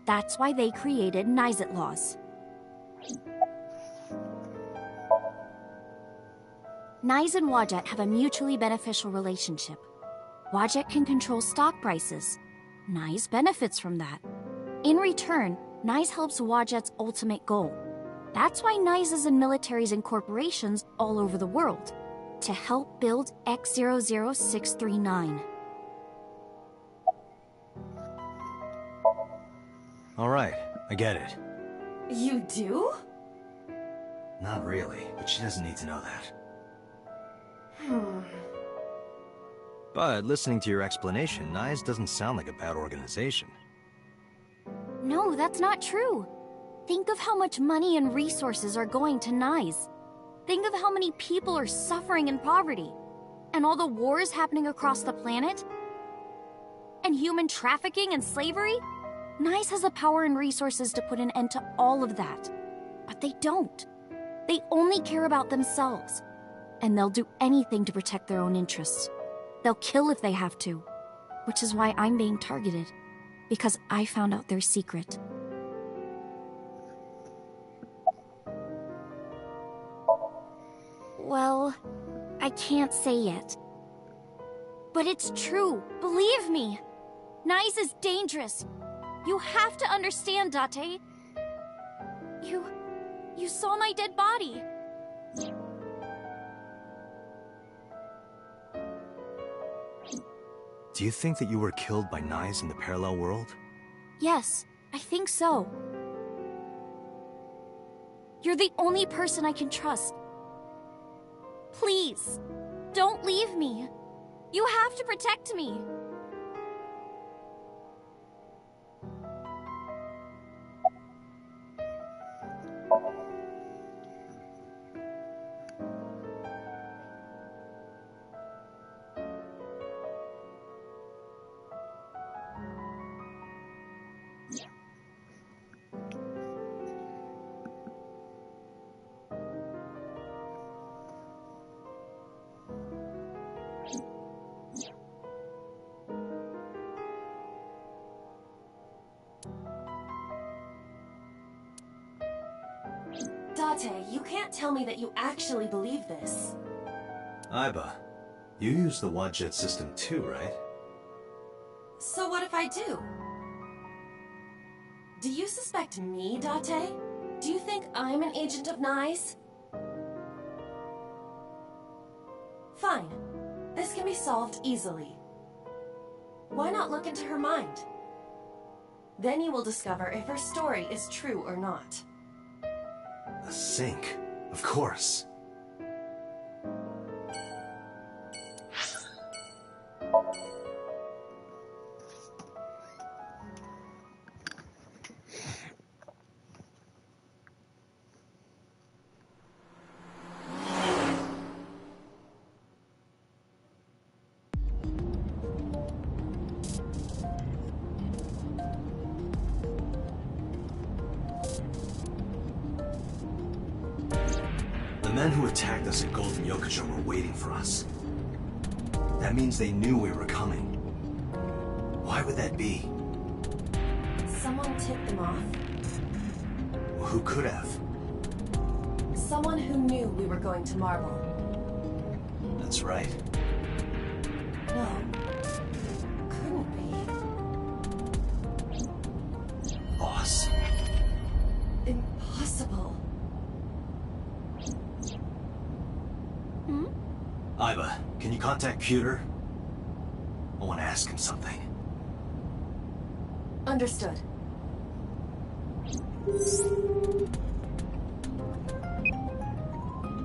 That's why they created Nizet laws. Nyes and Wadjet have a mutually beneficial relationship. Wadjet can control stock prices. Nyes benefits from that. In return, Nyes helps Wadjet's ultimate goal. That's why Nyes is in militaries and corporations all over the world, to help build X00639. All right, I get it. You do? Not really, but she doesn't need to know that. But listening to your explanation, Nyes doesn't sound like a bad organization. No, that's not true. Think of how much money and resources are going to Nyes. Think of how many people are suffering in poverty. And all the wars happening across the planet. And human trafficking and slavery. Nyes has the power and resources to put an end to all of that. But they don't. They only care about themselves. And they'll do anything to protect their own interests. They'll kill if they have to. Which is why I'm being targeted. Because I found out their secret. Well, I can't say yet. But it's true, believe me. Nyes is dangerous. You have to understand, Date. You saw my dead body. Do you think that you were killed by Nyes in the parallel world? Yes, I think so. You're the only person I can trust. Please, don't leave me. You have to protect me. Date, you can't tell me that you actually believe this. Aiba, you use the Wadjet system too, right? So what if I do? Do you suspect me, Date? Do you think I'm an agent of Nye's? Fine. This can be solved easily. Why not look into her mind? Then you will discover if her story is true or not. A sink, of course. The men who attacked us at Golden Yokocho were waiting for us. That means they knew we were coming. Why would that be? Someone tipped them off. Who could have? Someone who knew we were going to Marble. That's right. No. Couldn't be. Boss. Impossible. Aiba, can you contact Pewter? I want to ask him something. Understood.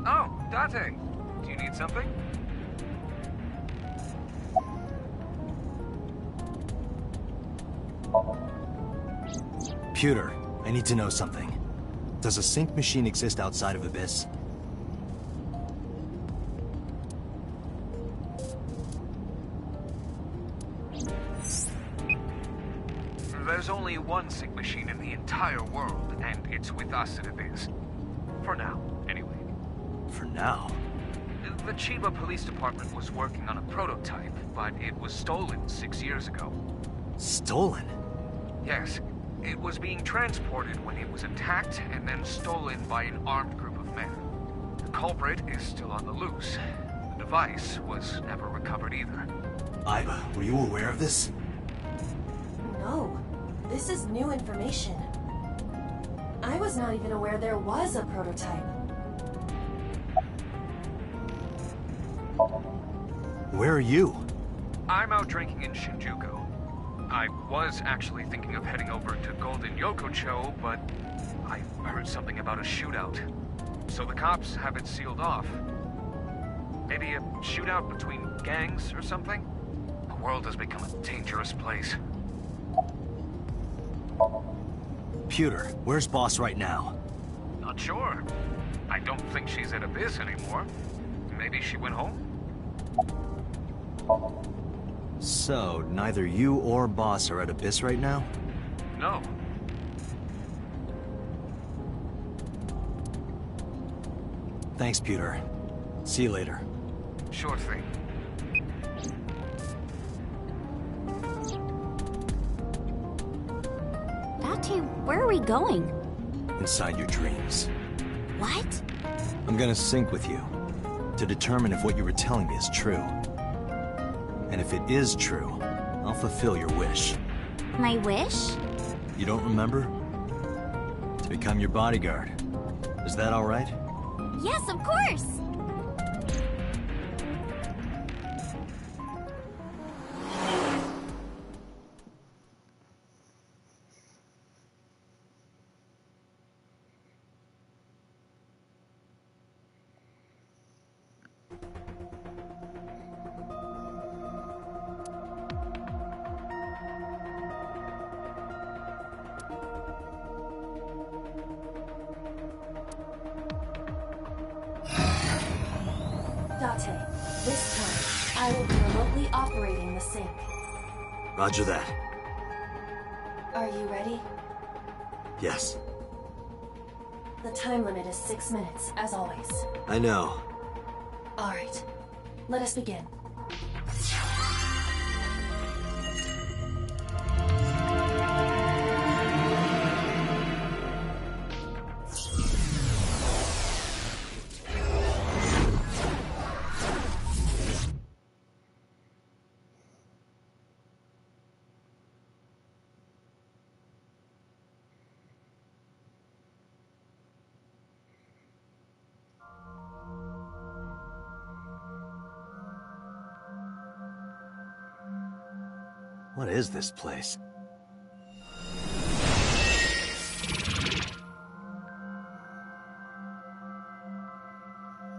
Oh, Date. Do you need something? Pewter, I need to know something. Does a sync machine exist outside of Abyss? There's only one sync machine in the entire world, and it's with us at Abyss. For now, anyway. For now? The Chiba Police Department was working on a prototype, but it was stolen 6 years ago. Stolen? Yes. It was being transported when it was attacked and then stolen by an armed group of men. The culprit is still on the loose. The device was never recovered either. Aiba, were you aware of this? No. This is new information. I was not even aware there was a prototype. Where are you? I'm out drinking in Shinjuku. I was actually thinking of heading over to Golden Yokocho, but I heard something about a shootout. So the cops have it sealed off. Maybe a shootout between gangs or something? The world has become a dangerous place. Pewter, where's Boss right now? Not sure. I don't think she's at Abyss anymore. Maybe she went home? So, neither you or Boss are at Abyss right now? No. Thanks, Pewter. See you later. Sure thing. Date, where are we going? Inside your dreams. What? I'm gonna sync with you to determine if what you were telling me is true. And if it is true, I'll fulfill your wish. My wish? You don't remember? To become your bodyguard. Is that all right? Yes, of course! Date, this time, I will be remotely operating the sync. Roger that. Are you ready? Yes. The time limit is 6 minutes, as always. I know. Alright, let us begin. What is this place?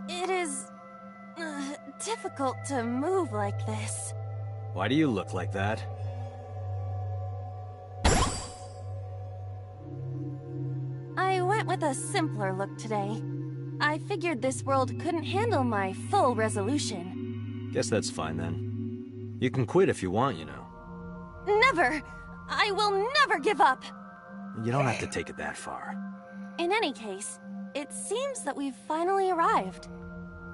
It is difficult to move like this. Why do you look like that? I went with a simpler look today. I figured this world couldn't handle my full resolution. Guess that's fine then. You can quit if you want, you know. Never! I will never give up! You don't have to take it that far. In any case, it seems that we've finally arrived.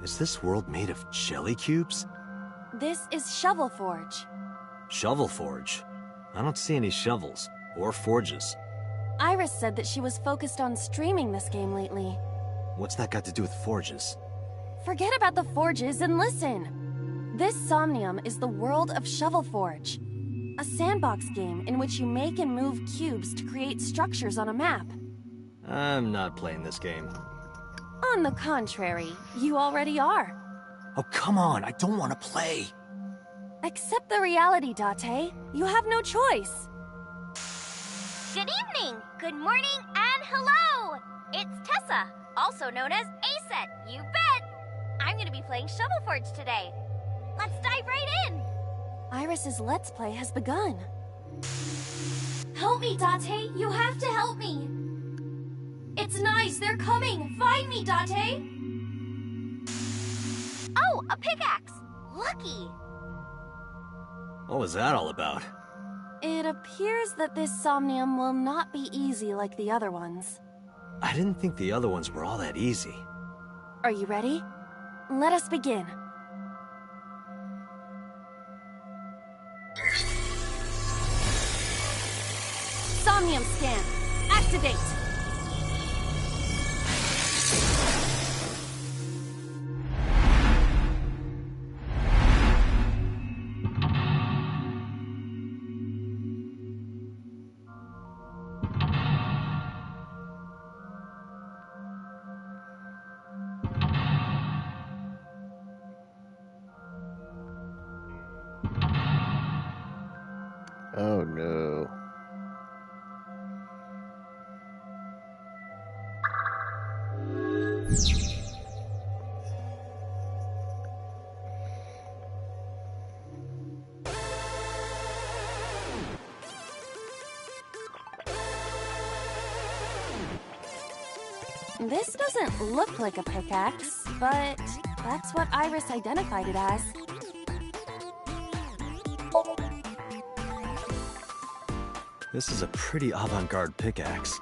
Is this world made of jelly cubes? This is Shovel Forge. Shovel Forge? I don't see any shovels, or forges. Iris said that she was focused on streaming this game lately. What's that got to do with forges? Forget about the forges and listen! This Somnium is the world of Shovel Forge. A sandbox game in which you make and move cubes to create structures on a map. I'm not playing this game. On the contrary, you already are. Oh, come on, I don't want to play. Accept the reality, Date. You have no choice. Good evening, good morning, and hello! It's Tessa, also known as Aset, you bet! I'm gonna be playing Shovel Forge today. Let's dive right in! Iris's Let's Play has begun. Help me, Date! You have to help me! It's nice, they're coming! Find me, Date! Oh, a pickaxe! Lucky! What was that all about? It appears that this Somnium will not be easy like the other ones. I didn't think the other ones were all that easy. Are you ready? Let us begin. Somnium scan. Activate. Oh no. This doesn't look like a pickaxe, but that's what Iris identified it as. This is a pretty avant-garde pickaxe.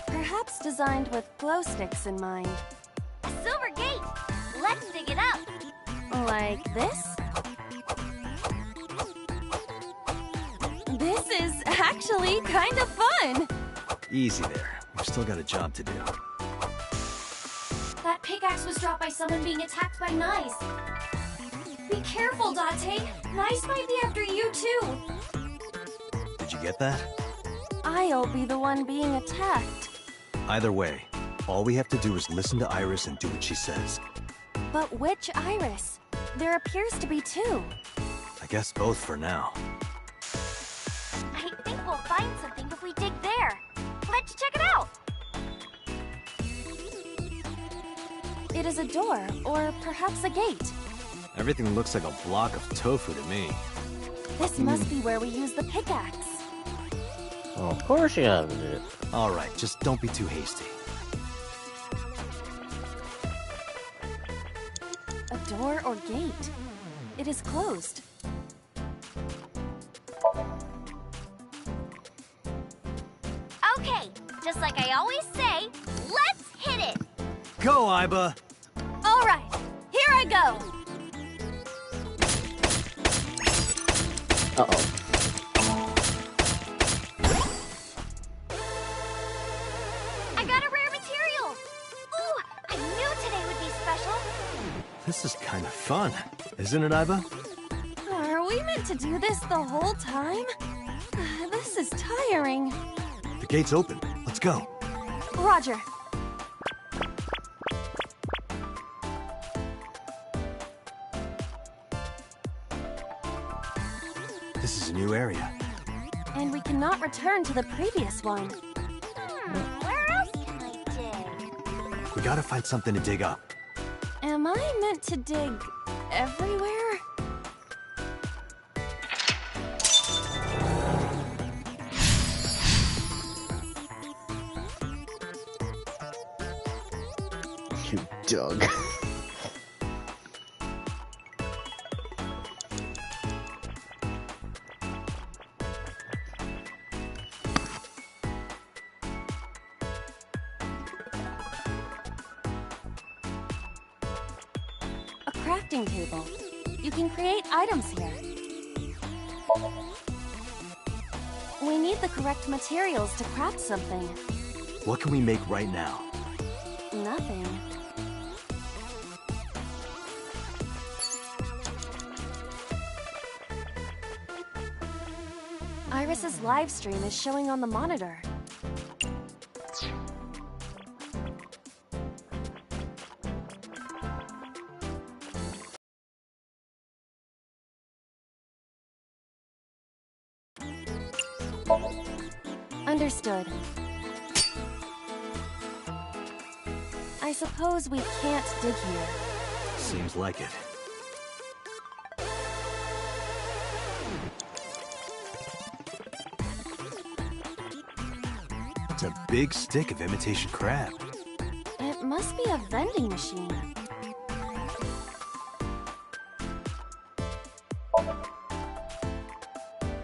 Perhaps designed with glow sticks in mind. A silver gate! Let's dig it up! Like this? This is actually kind of fun! Easy there. We've still got a job to do. That pickaxe was dropped by someone being attacked by knives. Be careful, Date. Knives might be after you, too. Did you get that? I'll be the one being attacked. Either way, all we have to do is listen to Iris and do what she says. But which Iris? There appears to be two. I guess both for now. I think we'll find something if we dig there. Let's check it out! It is a door, or perhaps a gate. Everything looks like a block of tofu to me. This must be where we use the pickaxe. Well, of course you have it. Alright, just don't be too hasty. A door or gate. It is closed. Okay, just like I always say, let's hit it! Go, Iba! Alright, here I go! Uh-oh. I got a rare material! Ooh, I knew today would be special! This is kind of fun, isn't it, Iba? Are we meant to do this the whole time? This is tiring. The gate's open. Let's go. Roger. This is a new area. cannot return to the previous one. Where else can I dig? We gotta find something to dig up. Am I meant to dig everywhere? You dug. A crafting table. You can create items here. We need the correct materials to craft something. What can we make right now? Nothing. Iris's live stream is showing on the monitor. Understood. I suppose we can't dig here. Seems like it. It's a big stick of imitation crab. It must be a vending machine.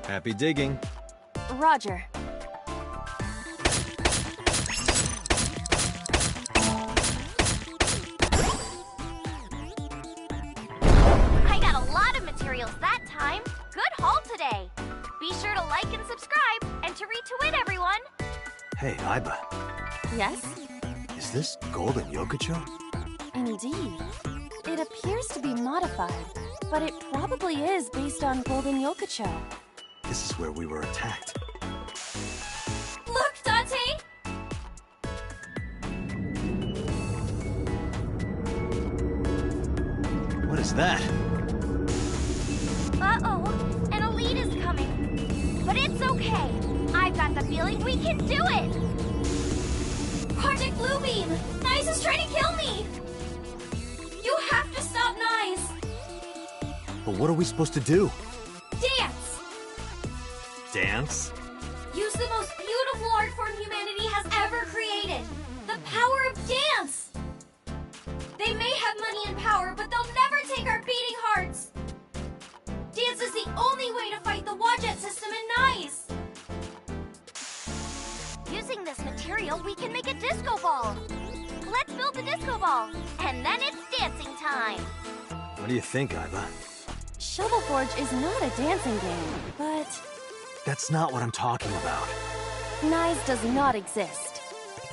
Happy digging. Roger. I got a lot of materials that time. Good haul today. Be sure to like and subscribe, and to retweet everyone. Hey, Aiba. Yes? Is this golden yokocho? Indeed. It appears to be modified, but it probably is based on golden yokocho. This is where we were attacked. Look, Dante! What is that? Uh-oh, an elite is coming. But it's okay. I've got the feeling we can do it! Project Bluebeam! Nyes is trying to kill me! You have to stop Nyes! But what are we supposed to do? Dance! Dance? Use the most beautiful art form humanity has ever created! The power of dance! They may have money and power, but they'll never take our beating hearts! Dance is the only way to fight the Wadjet system in Nyes! Using this material, we can make a disco ball! Let's build the disco ball, and then it's dancing time! What do you think, Aiba? Shovel Forge is not a dancing game, but That's not what I'm talking about. Nyes does not exist.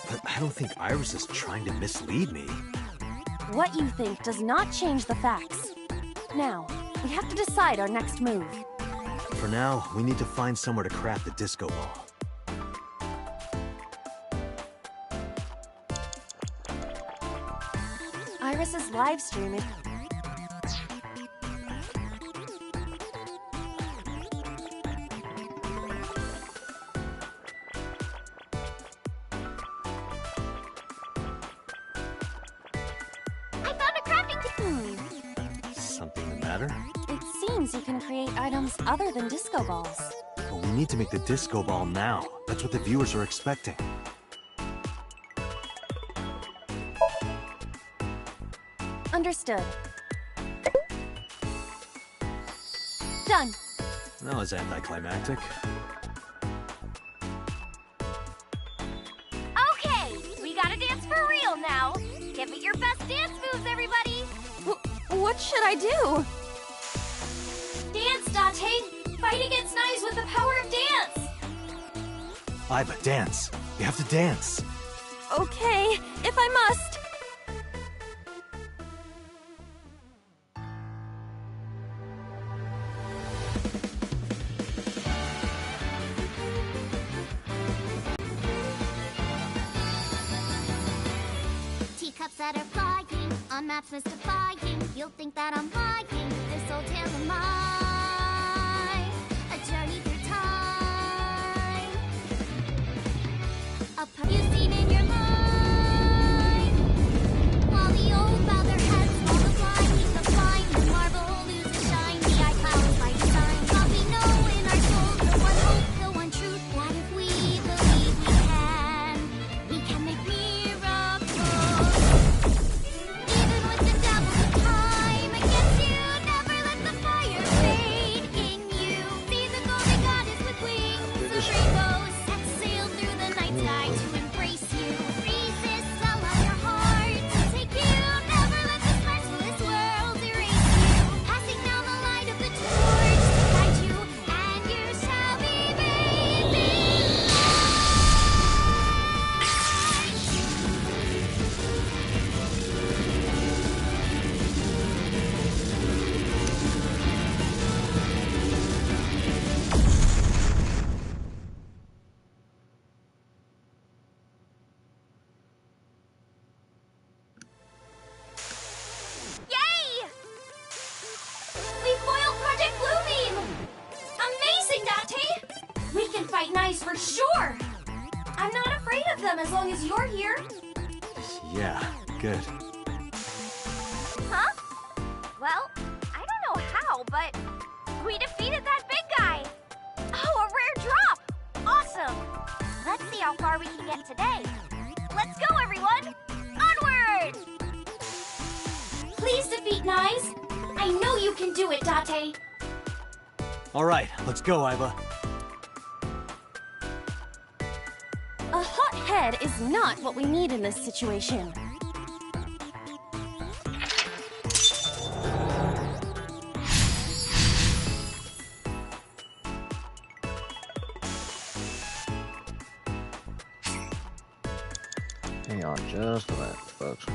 But I don't think Iris is trying to mislead me. What you think does not change the facts. Now, we have to decide our next move. For now, we need to find somewhere to craft the disco ball. Iris's live stream is... I found a crafting Something the matter? It seems you can create items other than disco balls. But we need to make the disco ball now. That's what the viewers are expecting. Understood. Done. That was anticlimactic. Okay, we gotta dance for real now. Give it your best dance moves, everybody. What should I do? Dance, Dante. Fight against Nyes with the power of dance. Aiba, dance. You have to dance. Okay, if I must. Teacups that are flying, on maps mystifying. You'll think that I'm lying. This old tale of mine, a journey through time. You've seen in your mind. While the old bow their heads, while the blind leave the blind, the marble loses shine, the eye clouds by design. But we know in our souls the one hope, the one truth, that if we believe we can make miracles. Even with the devil's time against you, never let the fire fade in you. See the golden goddess with wings of rainbows, set sail through the night sky to embrace you. Resist, allow your heart to take you. Never let this merciless world erase you. Passing down the light of the torch to guide you, and you shall be made light. Yay! We foiled Project Bluebeam! Amazing, Dante! We can fight Knives for sure! I'm not afraid of them as long as you're here. Yeah, good. Huh? Well, I don't know how, but we defeated that big guy. Oh, a rare drop! Awesome! Let's see how far we can get today. Let's go, everyone! Onward! Please defeat Knives. I know you can do it, Date. All right, let's go, Iva. A hot head is not what we need in this situation. Hang on just a minute, folks.